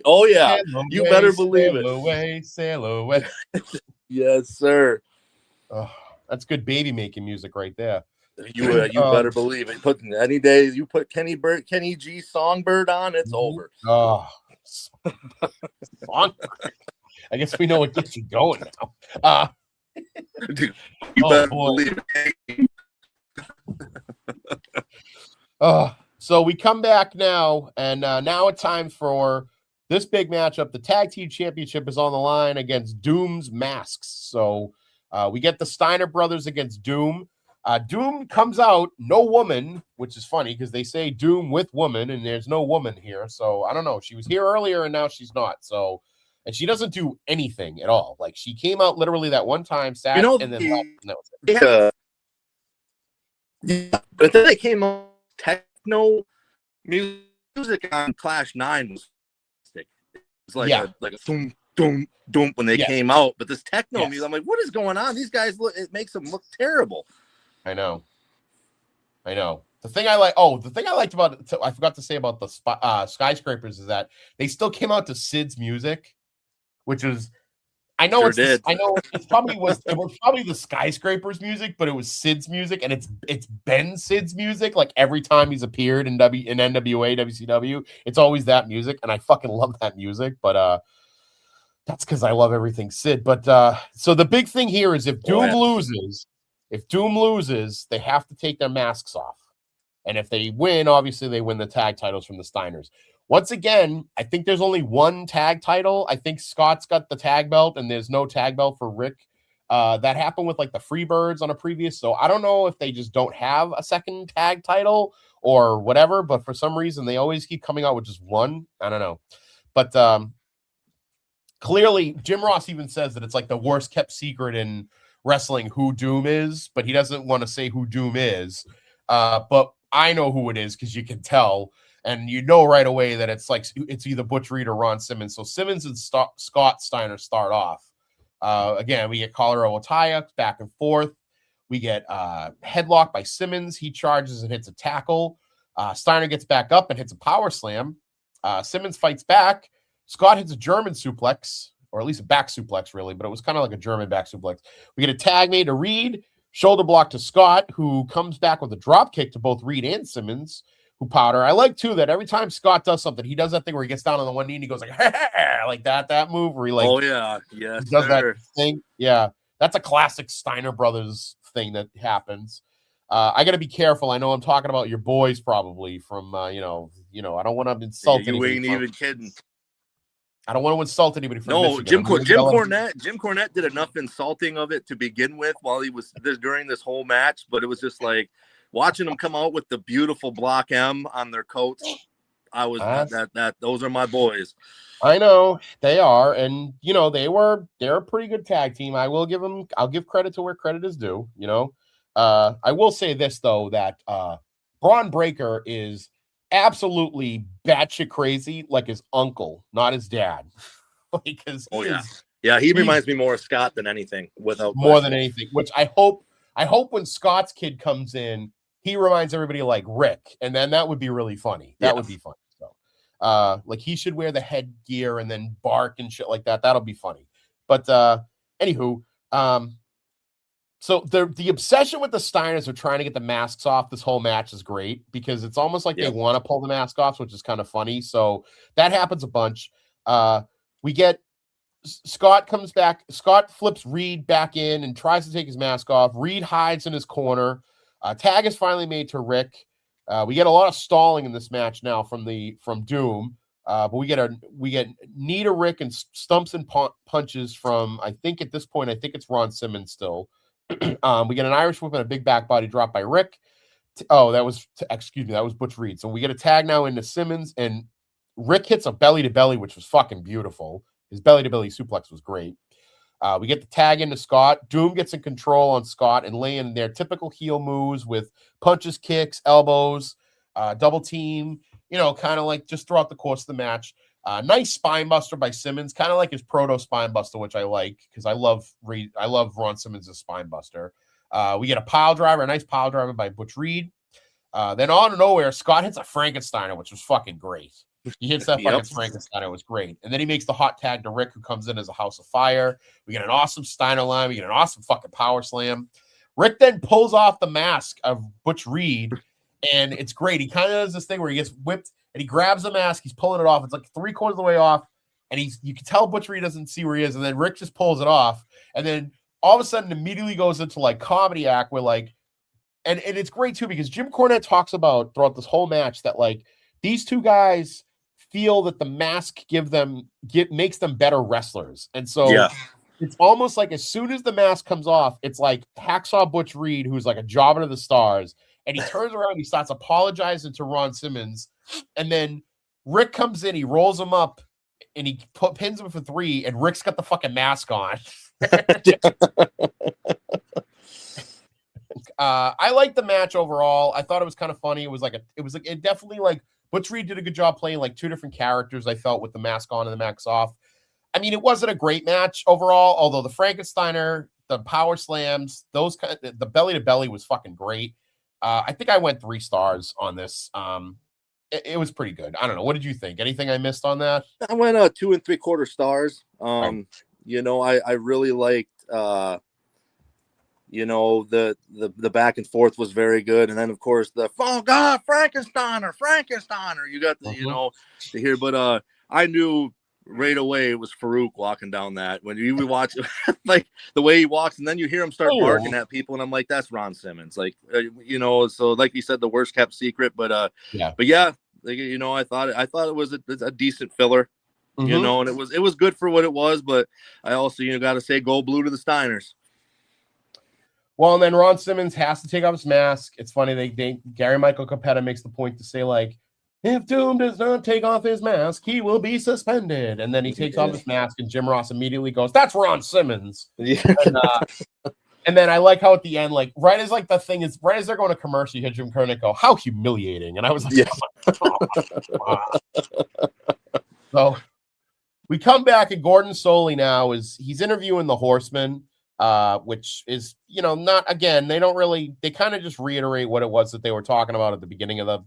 Oh yeah, sail you away, better believe sail it. Away, sail away. Yes, sir. Oh, that's good baby making music right there. You better believe it. Put any day you put Kenny G Songbird on, it's over. Oh, Songbird. I guess we know what gets you going now. Dude, you better believe it. So we come back now, and now it's time for this big matchup. The Tag Team Championship is on the line against Doom's Masks. So we get the Steiner brothers against Doom. Doom comes out, no woman, which is funny because they say Doom with woman, and there's no woman here. So I don't know. She was here earlier, and now she's not. So, and she doesn't do anything at all. Like, she came out literally that one time, sat, and then left, and that was it. Yeah, but then they came on techno music on Clash 9 was sick. It was like a boom, boom, boom when they came out. But this techno music, I'm like, what is going on? These guys it makes them look terrible. I know. The thing I liked about it, I forgot to say about the Skyscrapers is that they still came out to Sid's music, which is, I know it was probably the Skyscrapers music, but it was Sid's music, and it's been Sid's music. Like every time he's appeared in NWA, WCW, it's always that music, and I fucking love that music. But that's because I love everything Sid. But so the big thing here is if Doom loses, they have to take their masks off. And if they win, obviously they win the tag titles from the Steiners. Once again, I think there's only one tag title. I think Scott's got the tag belt, and there's no tag belt for Rick. That happened with like the Freebirds on a previous. So I don't know if they just don't have a second tag title or whatever, but for some reason they always keep coming out with just one. I don't know. But clearly Jim Ross even says that it's like the worst kept secret in wrestling who Doom is, but he doesn't want to say who Doom is. But I know who it is because you can tell. And you know right away that it's either Butch Reed or Ron Simmons. So Simmons and Scott Steiner start off. Again, we get Colorado tie back and forth. We get headlock by Simmons. He charges and hits a tackle. Steiner gets back up and hits a power slam. Simmons fights back. Scott hits a German suplex. or at least a back suplex, really, but it was kind of like a German back suplex. We get a tag made to Reed, shoulder block to Scott, who comes back with a drop kick to both Reed and Simmons, who powder. I like, too, that every time Scott does something, he does that thing where he gets down on the one knee and he goes like, like that move where he like, oh, yeah. Yes, does that thing. Yeah, that's a classic Steiner Brothers thing that happens. I got to be careful. I know I'm talking about your boys probably from, I don't want to insult anybody. You ain't even kidding. I don't want to insult anybody from No, Michigan. Jim Cornette did enough insulting of it to begin with while he was there during this whole match, but it was just like watching them come out with the beautiful Block M on their coats. I was those are my boys. I know they are, and they're a pretty good tag team. I'll give credit to where credit is due, I will say this though, that Braun Breaker is absolutely batshit crazy, like his uncle, not his dad. He reminds me more of Scott than anything. Than anything, which I hope when Scott's kid comes in, he reminds everybody like Rick, and then that would be really funny. That would be funny. So, like he should wear the headgear and then bark and shit like that. That'll be funny. But anywho, so the obsession with the Steiners of trying to get the masks off this whole match is great because it's almost like they want to pull the mask off, which is kind of funny. So that happens a bunch. We get Scott comes back. Scott flips Reed back in and tries to take his mask off. Reed hides in his corner. Tag is finally made to Rick. We get a lot of stalling in this match now from Doom. But we get knee to Rick and stumps and punches from, I think at this point, it's Ron Simmons still. We get an Irish whip and a big back body drop by Rick. That was Butch Reed. So we get a tag now into Simmons, and Rick hits a belly to belly, which was fucking beautiful. His belly to belly suplex was great. We get the tag into Scott. Doom gets in control on Scott and laying their typical heel moves with punches, kicks, elbows, double team, kind of like just throughout the course of the match. Nice spine buster by Simmons, kind of like his proto spine buster, which I like because I love Ron Simmons' spine buster. We get a nice pile driver by Butch Reed. Then out of nowhere, Scott hits a Frankensteiner, which was fucking great. He hits that fucking Frankensteiner. It was great. And then he makes the hot tag to Rick, who comes in as a House of Fire. We get an awesome Steiner line. We get an awesome fucking power slam. Rick then pulls off the mask of Butch Reed, and it's great. He kind of does this thing where he gets whipped, and he grabs the mask. He's pulling it off. It's like 3/4 of the way off, and you can tell Butch Reed doesn't see where he is, and then Rick just pulls it off, and then all of a sudden immediately goes into like comedy act where like, and it's great too because Jim Cornette talks about throughout this whole match that like these two guys feel that the mask makes them better wrestlers. And so it's almost like as soon as the mask comes off, it's like Hacksaw Butch Reed, who's like a jobber to the stars, and he turns around, he starts apologizing to Ron Simmons, and then Rick comes in, he rolls him up, and he pins him for 3, and Rick's got the fucking mask on. I liked the match overall. I thought it was kind of funny. It definitely like Butch Reed did a good job playing like 2 different characters, I felt, with the mask on and the mask off. I mean, it wasn't a great match overall, although the Frankensteiner, the power slams, the belly to belly was fucking great. I think I went 3 stars on this. It was pretty good. I don't know. What did you think? Anything I missed on that? I went 2 3/4 stars. I really liked the back and forth was very good, and then of course the Frankensteiner. You got the to hear, but I knew right away it was Farouk walking down that when you watch like the way he walks, and then you hear him start barking at people, and I'm like, that's Ron Simmons, so like you said, the worst kept secret, but I thought it was a decent filler, and it was good for what it was, but I also got to say go blue to the Steiners. Well, and then Ron Simmons has to take off his mask. It's funny, Gary Michael Capetta makes the point to say, like, if Doom does not take off his mask, he will be suspended. And then he takes off his mask, and Jim Ross immediately goes, that's Ron Simmons. Yeah. And then I like how at the end, like, right as they're going to commercial, you hear Jim Cornette go, how humiliating. And I was like, So we come back, and Gordon Soley now he's interviewing the Horsemen. Which is, not, again, they kind of just reiterate what it was that they were talking about at the beginning of the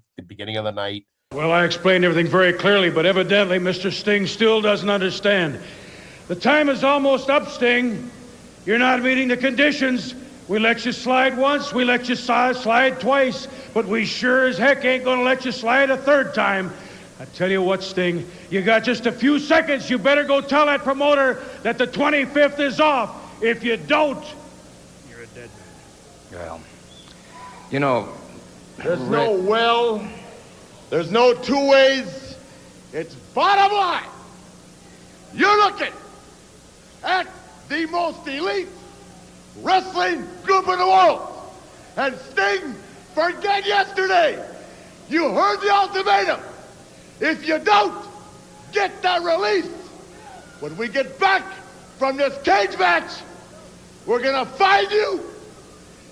night. Well, I explained everything very clearly, but evidently Mr. Sting still doesn't understand The time is almost up, Sting. You're not meeting the conditions. We let you slide once, we let you slide twice, but we sure as heck ain't gonna let you slide a third time. I tell you what, Sting, you got just a few seconds. You better go tell that promoter that the 25th is off. If you don't, you're a dead man. Well, you know... There's no well, there's no two ways. It's bottom line. You're looking at the most elite wrestling group in the world. And Sting, forget yesterday. You heard the ultimatum. If you don't get that release, when we get back from this cage match, we're gonna find you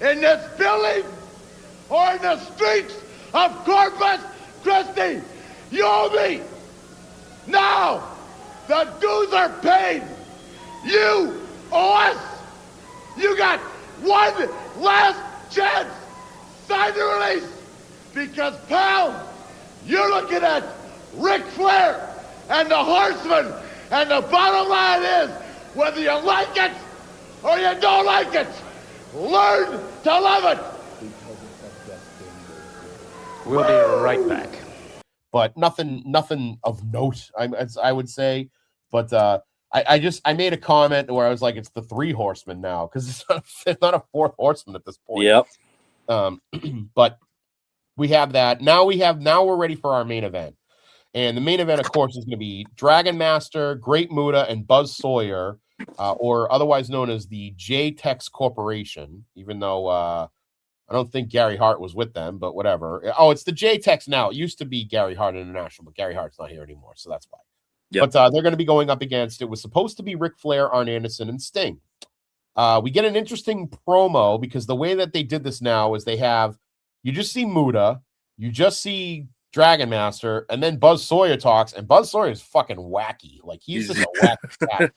in this building or in the streets of Corpus Christi. You owe me. Now, the dues are paid. You owe us. You got one last chance. Sign the release. Because, pal, you're looking at Ric Flair and the Horsemen. And the bottom line is, whether you like it or you don't like it, learn to love it. We'll be right back. But nothing of note, I would say. But I made a comment where I was like, it's the Three Horsemen now, because it's not a fourth horseman at this point. Yep. But we have that. Now we're ready for our main event. And the main event, of course, is going to be Dragon Master, Great Muta, and Buzz Sawyer, or otherwise known as the J-Tex Corporation, even though I don't think Gary Hart was with them, but whatever. Oh, it's the J-Tex now. It used to be Gary Hart International, but Gary Hart's not here anymore, so that's why. Yep. But they're going to be going up against, it was supposed to be Ric Flair, Arn Anderson, and Sting. We get an interesting promo because the way that they did this now is you just see Muta, you just see Dragon Master, and then Buzz Sawyer talks, and Buzz Sawyer is fucking wacky. Like, he's just a wacky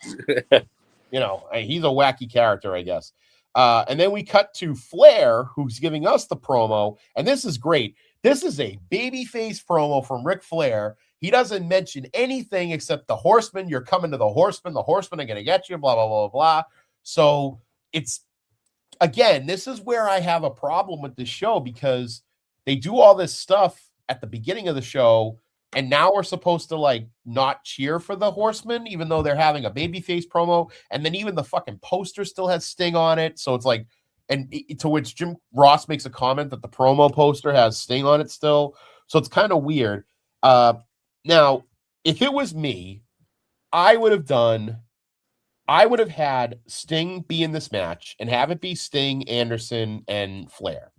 cat. You know, he's a wacky character, I guess. And then we cut to Flair, who's giving us the promo, and this is great. This is a babyface promo from Ric Flair. He doesn't mention anything except the Horsemen. You're coming to the Horsemen. The Horsemen are going to get you, blah, blah, blah, blah. So it's, again, this is where I have a problem with this show because they do all this stuff at the beginning of the show, and now we're supposed to, like, not cheer for the Horsemen, even though they're having a babyface promo. And then even the fucking poster still has Sting on it. So it's like, and to which Jim Ross makes a comment that the promo poster has Sting on it still. So it's kind of weird. Now, if it was me, I would have had Sting be in this match and have it be Sting, Anderson, and Flair.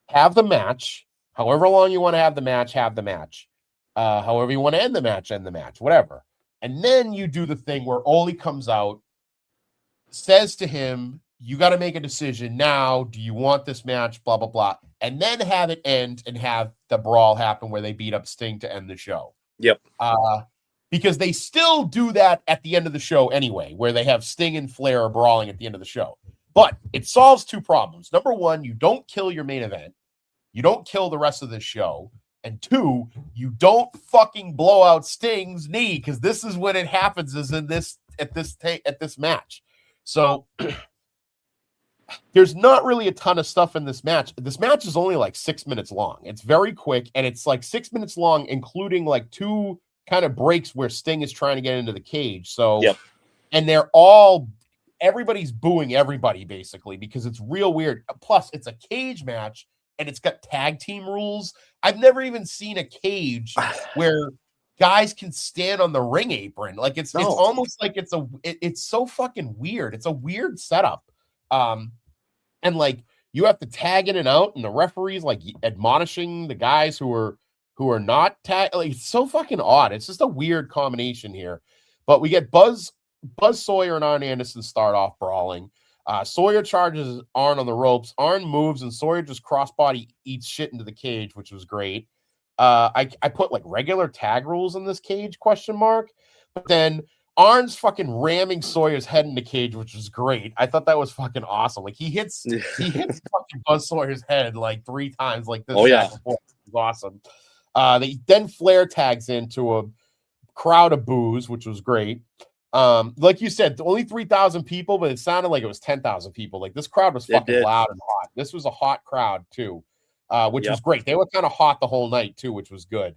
Have the match. However long you want to have the match, have the match. However you want to end the match, whatever. And then you do the thing where Ole comes out, says to him, you got to make a decision now. Do you want this match? Blah, blah, blah. And then have it end and have the brawl happen where they beat up Sting to end the show. Yep. Because they still do that at the end of the show anyway, where they have Sting and Flair brawling at the end of the show. But it solves two problems. Number one, you don't kill your main event. You don't kill the rest of the show. And two, you don't fucking blow out Sting's knee, because this is when it happens, is in this at this match. So there's not really a ton of stuff in this match. This match is only like 6 minutes long. It's very quick, and it's like 6 minutes long, including like two kind of breaks where Sting is trying to get into the cage. So, yep. And everybody's booing everybody basically because it's real weird. Plus, it's a cage match. And it's got tag team rules. I've never even seen a cage where guys can stand on the ring apron. Like it's almost like it's so fucking weird. It's a weird setup. And like you have to tag in and out, and the referee's like admonishing the guys who are not tag. Like it's so fucking odd. It's just a weird combination here. But we get Buzz Sawyer and Arn Anderson start off brawling. Sawyer charges Arn on the ropes. Arn moves, and Sawyer just crossbody eats shit into the cage, which was great. I put like regular tag rules in this cage, ? But then Arn's fucking ramming Sawyer's head in the cage, which was great. I thought that was fucking awesome. Like he hits fucking Buzz Sawyer's head like 3 times like this. Oh yeah, it was awesome. Then Flair tags into a crowd of boos, which was great. Like you said, only 3,000 people, but it sounded like it was 10,000 people. Like this crowd was fucking loud and hot. This was a hot crowd too, which was great. They were kind of hot the whole night too, which was good.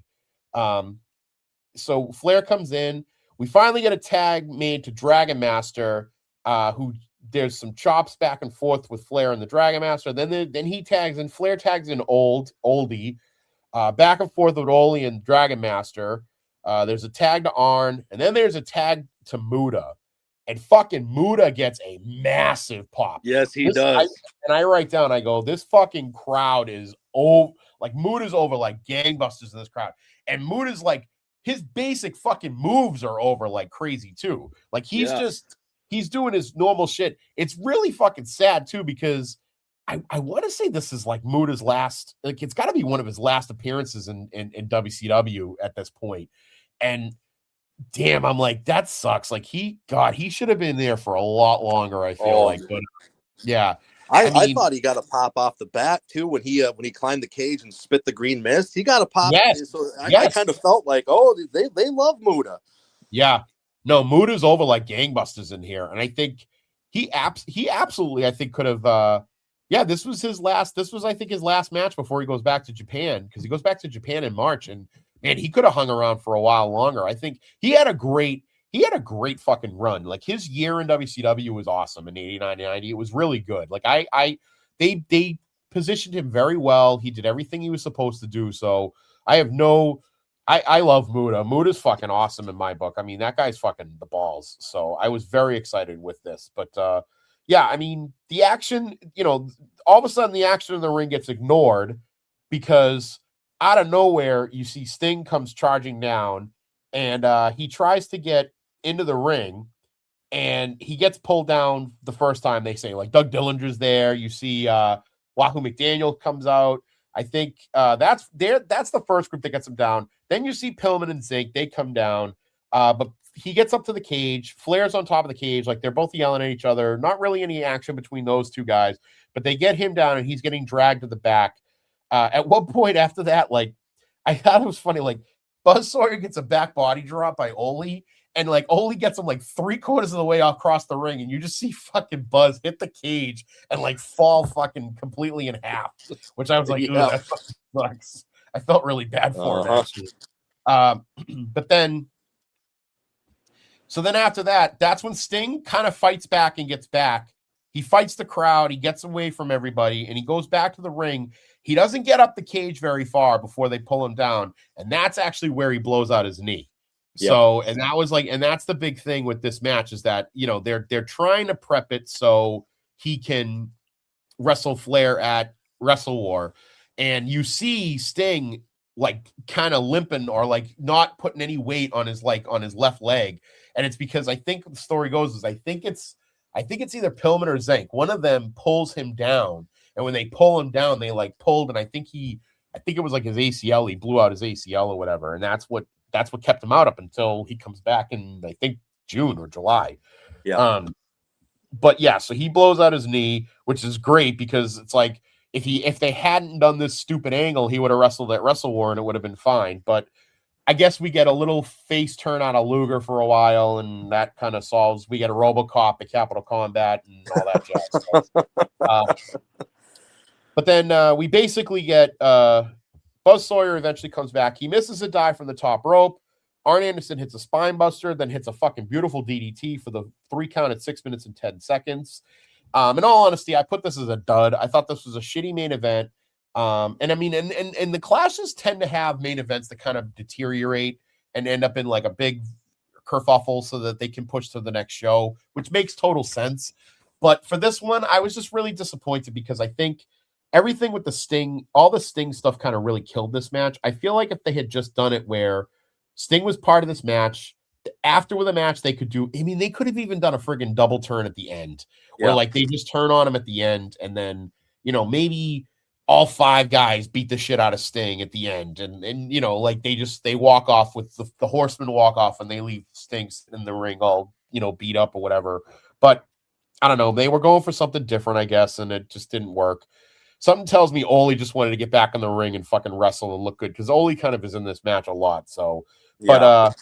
So Flair comes in. We finally get a tag made to Dragon Master, who there's some chops back and forth with Flair and the Dragon Master. Then he tags in. Flair tags in Oldie, back and forth with Ole and Dragon Master. There's a tag to Arn, and then there's a tag to Muda, and fucking Muda gets a massive pop. Yes, he does. I write down, I go, this fucking crowd is over. Like Muda's over like gangbusters in this crowd, and Muda's like his basic fucking moves are over like crazy too. Like he's doing his normal shit. It's really fucking sad too because I want to say this is like Muda's last. Like it's got to be one of his last appearances in WCW at this point. And damn, I'm like, that sucks. Like he should have been there for a lot longer, I feel like. But yeah. I thought he got a pop off the bat too when he climbed the cage and spit the green mist. He got a pop. Yes. So I kind of felt like, they love Muda. Yeah. No, Muda's over like gangbusters in here. And I think he absolutely, I think, could have this was his last match before he goes back to Japan, because he goes back to Japan in March, and man, he could have hung around for a while longer. I think he had a great fucking run. Like his year in WCW was awesome in 89-90. It was really good. Like they positioned him very well. He did everything he was supposed to do. So I love Muda. Muda's fucking awesome in my book. I mean, that guy's fucking the balls. So I was very excited with this. But yeah, I mean, the action, all of a sudden the action in the ring gets ignored because out of nowhere, you see Sting comes charging down, and he tries to get into the ring, and he gets pulled down the first time. They say, like, Doug Dillinger's there. You see Wahoo McDaniel comes out. I think that's the first group that gets him down. Then you see Pillman and Zink. They come down, but he gets up to the cage. Flair's on top of the cage. Like, they're both yelling at each other. Not really any action between those two guys, but they get him down, and he's getting dragged to the back. At one point after that, like, I thought it was funny, like, Buzz Sawyer gets a back body drop by Ole, and like Ole gets him like 3/4 of the way across the ring, and you just see fucking Buzz hit the cage and like fall fucking completely in half, which I was like, that fucking sucks. I felt really bad for him, actually. But then after that, that's when Sting kind of fights back and gets back. He fights the crowd. He gets away from everybody, and he goes back to the ring. He doesn't get up the cage very far before they pull him down, and that's actually where he blows out his knee. Yep. So, and that's the big thing with this match is that, they're trying to prep it so he can wrestle Flair at Wrestle War, and you see Sting like kind of limping or like not putting any weight on his left leg, and it's because I think the story goes is I think it's either Pillman or Zank. One of them pulls him down, and when they pull him down, they like pulled, and I think it was like his ACL. He blew out his ACL or whatever, and that's what kept him out up until he comes back in, I think, June or July. Yeah. But yeah, so he blows out his knee, which is great because it's like if they hadn't done this stupid angle, he would have wrestled at Wrestle War and it would have been fine. But I guess we get a little face turn out of Luger for a while, and that kind of solves. We get a RoboCop at Capital Combat and all that jazz. But then we basically get Buzz Sawyer eventually comes back. He misses a dive from the top rope. Arn Anderson hits a spine buster, then hits a fucking beautiful DDT for the 3 count at 6 minutes and 10 seconds. In all honesty, I put this as a dud. I thought this was a shitty main event. And I mean, and the clashes tend to have main events that kind of deteriorate and end up in like a big kerfuffle so that they can push to the next show, which makes total sense. But for this one, I was just really disappointed because I think everything with the Sting, all the Sting stuff kind of really killed this match. I feel like if they had just done it where Sting was part of this match, after the match, they could have even done a friggin' double turn at the end where like they just turn on him at the end and then, maybe all 5 guys beat the shit out of Sting at the end. And like they walk off with the Horsemen walk off and they leave Sting in the ring all, beat up or whatever. But I don't know. They were going for something different, I guess, and it just didn't work. Something tells me Ole just wanted to get back in the ring and fucking wrestle and look good because Ole kind of is in this match a lot. So, but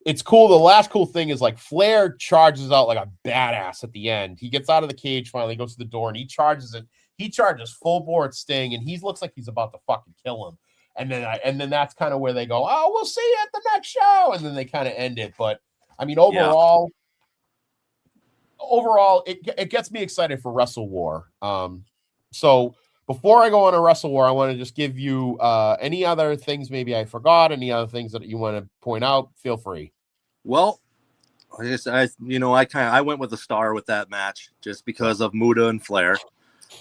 it's cool. The last cool thing is like Flair charges out like a badass at the end. He gets out of the cage finally, goes to the door, and he charges it. He charges full bore at Sting, and he looks like he's about to fucking kill him. And then that's kind of where they go, oh, we'll see you at the next show. And then they kind of end it. But I mean, overall, it gets me excited for Wrestle War. So before I go on a Wrestle War, I want to just give you any other things maybe I forgot, any other things that you want to point out. Feel free. Well, I went with a star with that match just because of Muda and Flair.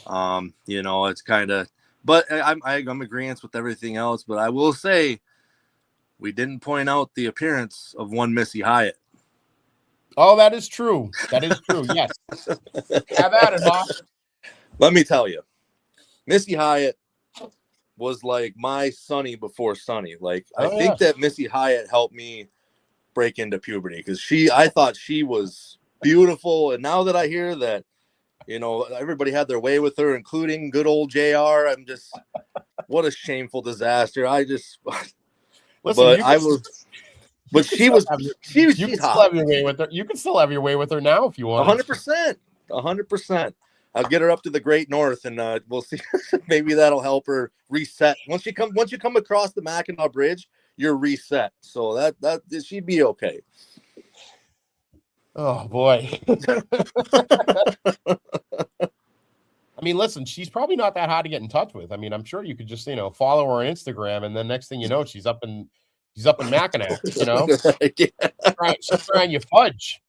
It's kind of, but I'm agreeing with everything else. But I will say, we didn't point out the appearance of one Missy Hyatt. Oh, that is true. That is true. Yes. Have at it, Bob. Let me tell you, Missy Hyatt was like my Sonny before Sonny. Like, I think that Missy Hyatt helped me break into puberty because I thought she was beautiful. And now that I hear that, everybody had their way with her, including good old JR, I'm just, what a shameful disaster. Listen, she's hot. You can still have your way with her now if you want. 100%. I'll get her up to the Great North, and we'll see. Maybe that'll help her reset. Once you come across the Mackinac Bridge, you're reset. So that she'd be okay. Oh boy. I mean, listen, she's probably not that hard to get in touch with. I mean, I'm sure you could just follow her on Instagram, and then next thing you know, she's up in Mackinac. She's trying you fudge.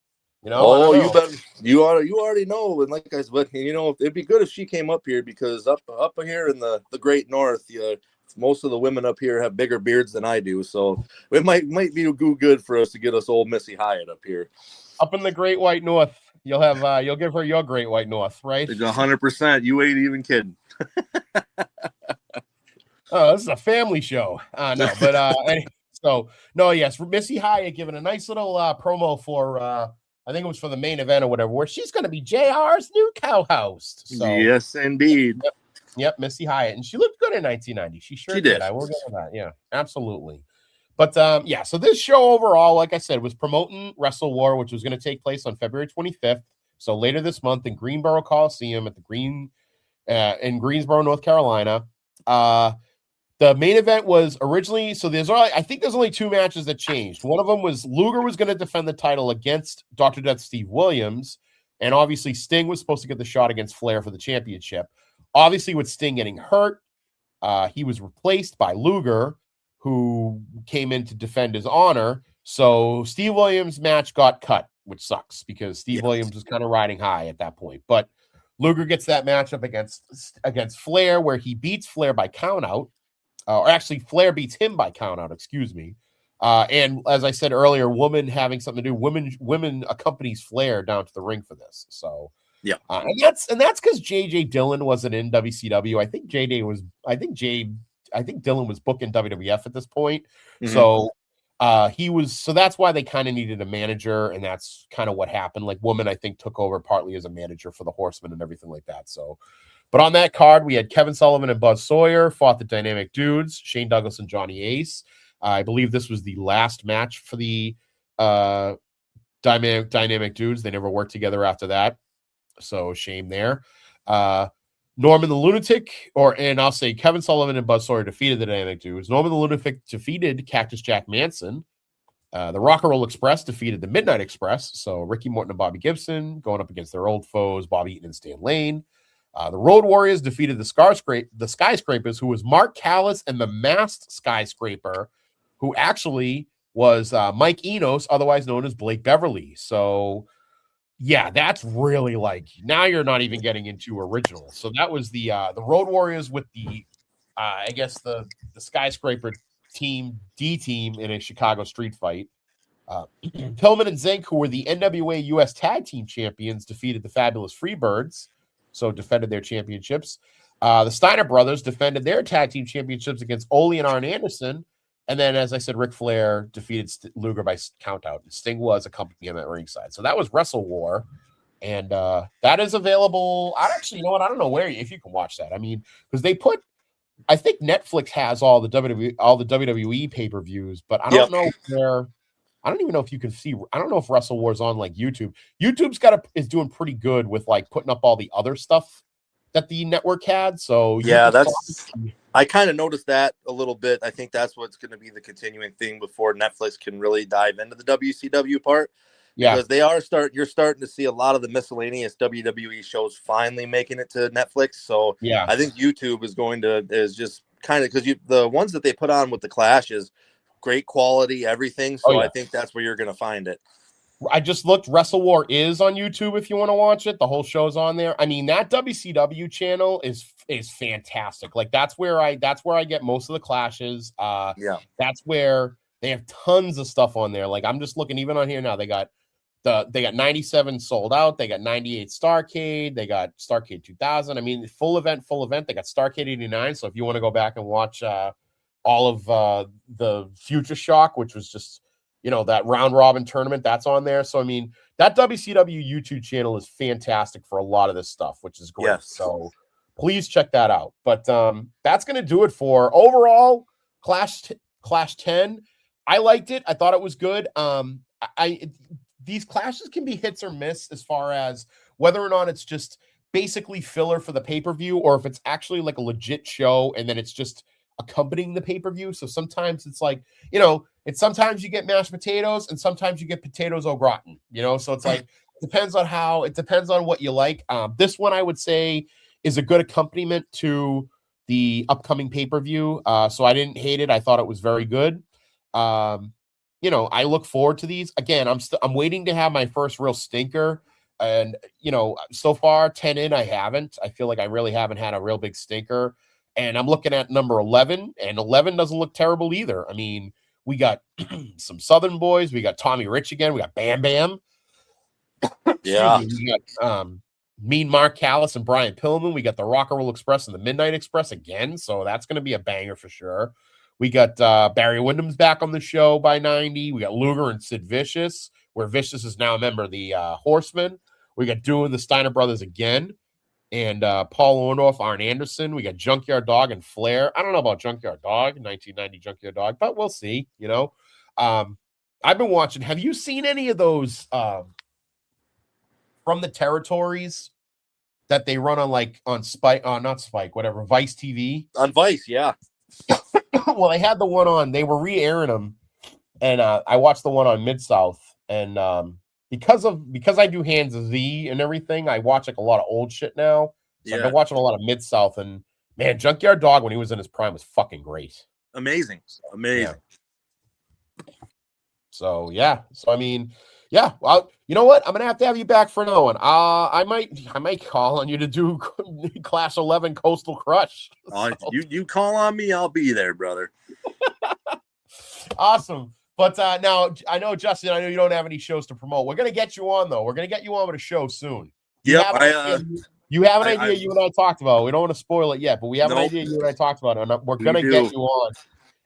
Oh, you bet. You already know. And like I said, but it'd be good if she came up here because up here in the Great North, most of the women up here have bigger beards than I do. So it might be good for us to get us old Missy Hyatt up here. Up in the Great White North, you'll give her your Great White North, right? 100%. You ain't even kidding. Oh, this is a family show. No, but yes, Missy Hyatt giving a nice little promo for I think it was for the main event or whatever, where she's going to be JR's new co-host. So, yes, indeed. Yep, Missy Hyatt, and she looked good in 1990. She sure did. I will give her that. Yeah, absolutely. But so this show overall, like I said, was promoting Wrestle War, which was going to take place on February 25th. So later this month in Greensboro Coliseum at the in Greensboro, North Carolina. The main event was originally, so there's only two matches that changed. One of them was Luger was going to defend the title against Dr. Death Steve Williams, and obviously Sting was supposed to get the shot against Flair for the championship. Obviously, with Sting getting hurt, he was replaced by Luger, who came in to defend his honor. So Steve Williams' match got cut, which sucks because Steve Williams was kind of riding high at that point. But Luger gets that matchup against Flair, where he beats Flair by countout. Or actually, Flair beats him by countout, excuse me. And as I said earlier, woman having something to do. Women accompanies Flair down to the ring for this. So yeah, and that's because J.J. Dillon wasn't in WCW. I think Dillon was booking WWF at this point. Mm-hmm. So he was. So that's why they kind of needed a manager, and that's kind of what happened. Like Woman, I think, took over partly as a manager for the Horsemen and everything like that. So. But on that card, we had Kevin Sullivan and Buzz Sawyer fought the Dynamic Dudes, Shane Douglas and Johnny Ace. I believe this was the last match for the Dynamic Dudes. They never worked together after that. So shame there. Norman the Lunatic, and I'll say Kevin Sullivan and Buzz Sawyer defeated the Dynamic Dudes. Norman the Lunatic defeated Cactus Jack Manson. The Rock and Roll Express defeated the Midnight Express. So Ricky Morton and Bobby Gibson going up against their old foes, Bobby Eaton and Stan Lane. The Road Warriors defeated the Skyscrapers, who was Mark Callis and the Masked Skyscraper, who actually was Mike Enos, otherwise known as Blake Beverly. So, yeah, that's really now you're not even getting into original. So that was the Road Warriors with the Skyscraper team, D team in a Chicago street fight. Pillman and Zink, who were the NWA U.S. Tag Team Champions, defeated the Fabulous Freebirds. So defended their championships. The Steiner brothers defended their tag team championships against Ole and Arn Anderson. And then, as I said, Ric Flair defeated Luger by countout. And Sting was accompanying him at ringside. So that was Wrestle War. And that is available. I don't know if you can watch that. I mean, because I think Netflix has all the WWE pay-per-views, but I don't know where I don't even know if you can see. I don't know if Wrestle War's on like YouTube. YouTube's is doing pretty good with like putting up all the other stuff that the network had. So yeah, I kind of noticed that a little bit. I think that's what's going to be the continuing thing before Netflix can really dive into the WCW part. Because you're starting to see a lot of the miscellaneous WWE shows finally making it to Netflix. So yeah, I think YouTube is just kind of, because the ones that they put on with the Clash is great quality, everything. So I think that's where you're going to find it. I just looked. Wrestle War is on YouTube if you want to watch it. The whole show's on there. I mean, that WCW channel is fantastic. Like that's where I get most of the clashes. That's where they have tons of stuff on there. Like I'm just looking even on here now. They got 97 sold out. They got 98 Starrcade. They got Starrcade 2000. I mean, full event. They got Starrcade 89. So if you want to go back and watch all of the Future Shock, which was just, that round robin tournament, that's on there. So, I mean, that WCW YouTube channel is fantastic for a lot of this stuff, which is great. Yes. So please check that out. But that's going to do it for overall Clash 10. I liked it. I thought it was good. These clashes can be hits or miss as far as whether or not it's just basically filler for the pay-per-view or if it's actually like a legit show and then it's just accompanying the pay-per-view. So sometimes it's like, it's sometimes you get mashed potatoes and sometimes you get potatoes au gratin, so it's like, it depends on what you like. This one I would say is a good accompaniment to the upcoming pay-per-view. So I didn't hate it. I thought it was very good. I look forward to these. Again, I'm waiting to have my first real stinker. And, so far 10 in, I haven't. I feel like I really haven't had a real big stinker. And I'm looking at number 11, and 11 doesn't look terrible either. I mean, we got some Southern boys. We got Tommy Rich again. We got Bam Bam. Yeah. We got Mean Mark Callis and Brian Pillman. We got the Rock and Roll Express and the Midnight Express again. So that's going to be a banger for sure. We got Barry Windham's back on the show by 90. We got Luger and Sid Vicious, where Vicious is now a member of the Horsemen. We got Doing the Steiner Brothers again. And Paul Orndorff, Arn Anderson. We got Junkyard Dog and Flair. I don't know about Junkyard Dog, 1990 Junkyard Dog, but we'll see, I've been watching. Have you seen any of those from the territories that they run on Spike, not Spike, whatever, Vice TV? On Vice, yeah. Well, they had the one on, they were re-airing them, and I watched the one on Mid-South, and because I do Hands of Z and everything, I watch like a lot of old shit now. So I've been watching a lot of Mid-South, and man, Junkyard Dog when he was in his prime was fucking great. Amazing. Yeah. So yeah. So I mean, yeah. Well, you know what? I'm gonna have to have you back for another one. I might call on you to do Class 11 Coastal Crush. So. You call on me, I'll be there, brother. Awesome. But now I know, Justin, I know you don't have any shows to promote. We're gonna get you on though. We're gonna get you on with a show soon. Yeah, you have an idea you and I talked about. We don't want to spoil it yet, but we have an idea you and I talked about, and we're gonna get you on,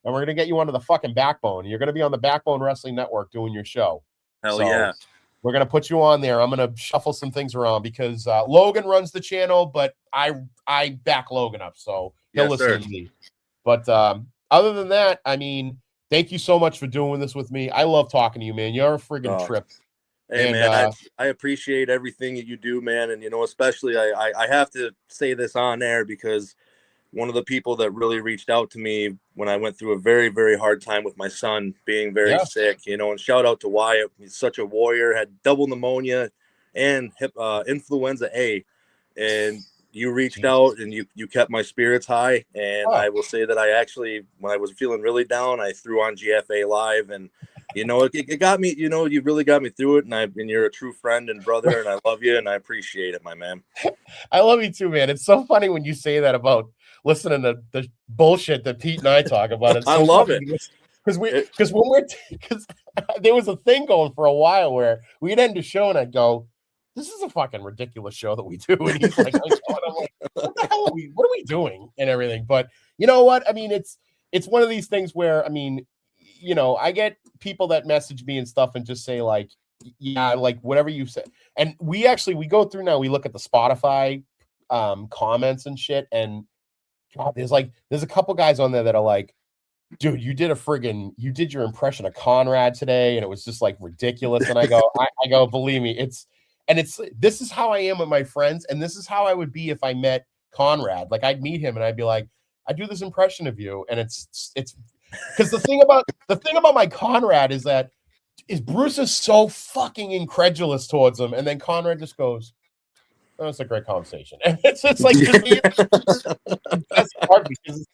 and we're gonna get you onto the fucking Backbone. You're gonna be on the Backbone Wrestling Network doing your show. Hell yeah. We're gonna put you on there. I'm gonna shuffle some things around because Logan runs the channel, but I back Logan up, so he'll listen to me. But other than that, I mean, thank you so much for doing this with me. I love talking to you, man. You're a friggin' trip. Hey, man, I appreciate everything that you do, man. And, especially I have to say this on air because one of the people that really reached out to me when I went through a very, very hard time with my son being very sick, and shout out to Wyatt. He's such a warrior, had double pneumonia and influenza A. And you reached out and you kept my spirits high. And I will say that I actually, when I was feeling really down, I threw on GFA Live, and it got me, you really got me through it. And you're a true friend and brother, and I love you and I appreciate it, my man. I love you too, man. It's so funny when you say that about listening to the bullshit that Pete and I talk about. It's so I love funny. it. Because there was a thing going for a while where we'd end the show and I'd go, this is a fucking ridiculous show that we do. And he's like, what the hell what are we doing and everything? But you know what? I mean, it's one of these things where, I mean, I get people that message me and stuff and just say like, yeah, like whatever you said. And we go through now, we look at the Spotify comments and shit. And God, there's a couple guys on there that are like, dude, you did your impression of Conrad today, and it was just like ridiculous. And I go, believe me, this is how I am with my friends, and this is how I would be if I met Conrad. Like, I'd meet him and I'd be like, I do this impression of you, and it's because the thing about my Conrad is Bruce is so fucking incredulous towards him, and then Conrad just goes, "Oh, it's a great conversation," and it's like that's hard because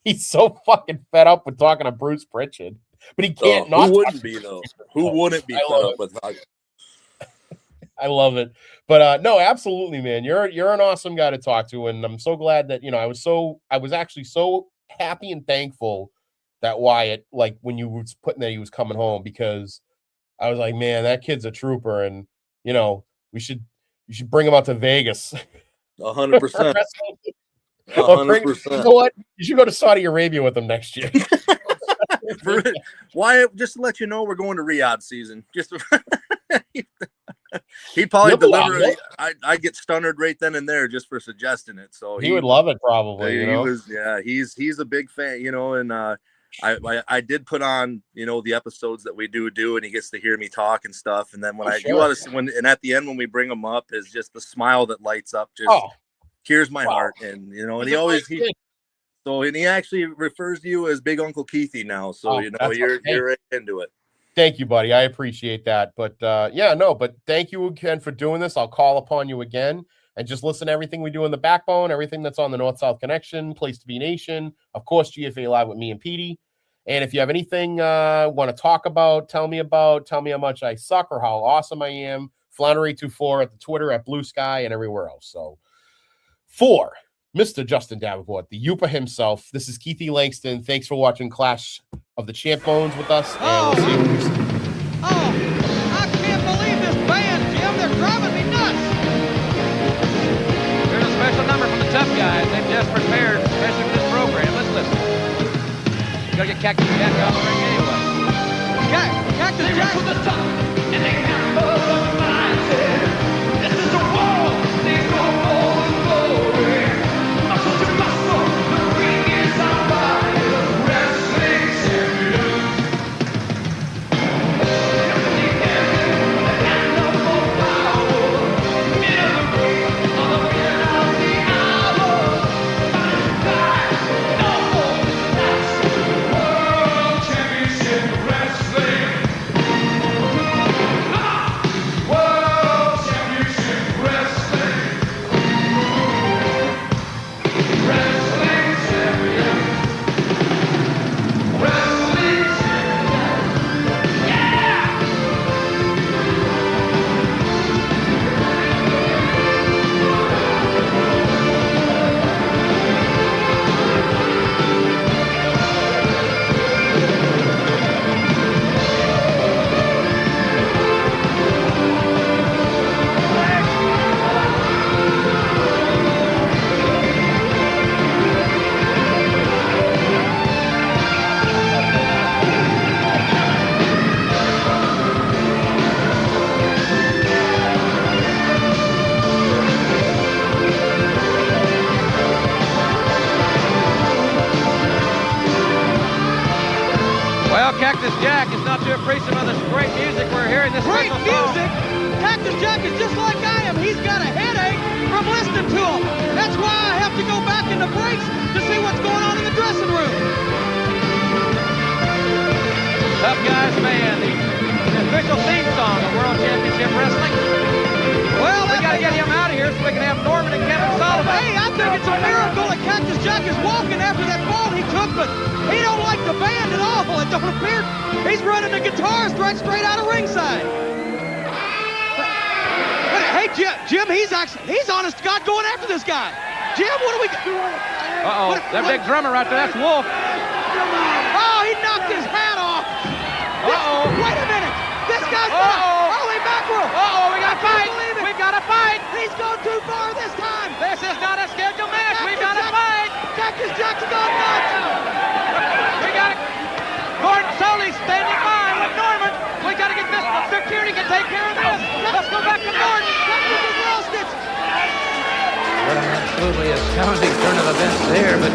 he's so fucking fed up with talking to Bruce Pritchard, but he can't not. Who wouldn't be though? Who wouldn't be fed up with? I love it, but no, absolutely, man. You're an awesome guy to talk to, and I'm so glad that I was actually so happy and thankful that Wyatt, like when you were putting that he was coming home, because I was like, man, that kid's a trooper, and you should bring him out to Vegas. 100%. 100%. You know what? You should go to Saudi Arabia with him next year. Wyatt, just to let you know, we're going to Riyadh season. He'd probably deliver it. I get stunned right then and there just for suggesting it. So he would love it, probably. He's a big fan, and I did put on, the episodes that we do, and he gets to hear me talk and stuff. And then when and at the end when we bring him up, is just the smile that lights up, just here's my heart, and and he actually refers to you as Big Uncle Keithie now. So you're right into it. Thank you, buddy. I appreciate that. But but thank you again for doing this. I'll call upon you again and just listen to everything we do in the Backbone, everything that's on the North-South Connection, Place to Be Nation, of course, GFA Live with me and Petey. And if you have anything want to talk about, tell me how much I suck or how awesome I am, Flounder824 at the Twitter, at Blue Sky, and everywhere else. So for Mr. Justin Davenport, the Yupa himself, this is Keithie Langston. Thanks for watching Clash of the ChampBones with us. And we'll see you. I can't believe this band, Jim. They're driving me nuts. Here's a special number from the Tough Guys. They've just prepared, especially for this program. Let's listen. You gotta get Cactus Jack on the ring anyway. Cactus Jack to the top, and they have all the mindset. This is the world. They go all the glory. Muscle to muscle, the ring is on fire. Wrestling champions. Cactus Jack is not too appreciative of this great music we're hearing. This great music? Cactus Jack is just like I am. He's got a headache from listening to him. That's why I have to go back in the breaks to see what's going on in the dressing room. Tough Guys Man, the official theme song of World Championship Wrestling. Well, we got to get him out of here so we can have Norman and Kevin Sullivan. Hey, I think it's a miracle that Cactus Jack is walking after that fall he took, but he don't like the band at all. It don't appear he's running the guitars straight out of ringside. But hey, Jim, he's honest to God going after this guy. Jim, what do we got? Uh-oh, that big drummer right there, that's Wolf. Oh, he knocked his hat off. Uh-oh. Wait a minute. This guy's holy mackerel. Uh-oh, we got to fight. We've got to fight. He's gone too far this time. This is not a scheduled match. We've got to fight. Cactus Jack's gone nuts. We got it. Gordon Soley's standing by with Norman. We got to get this. Security can take care of this. Let's go back to Gordon. Cactus has lost it. Well, absolutely astounding turn of events there, but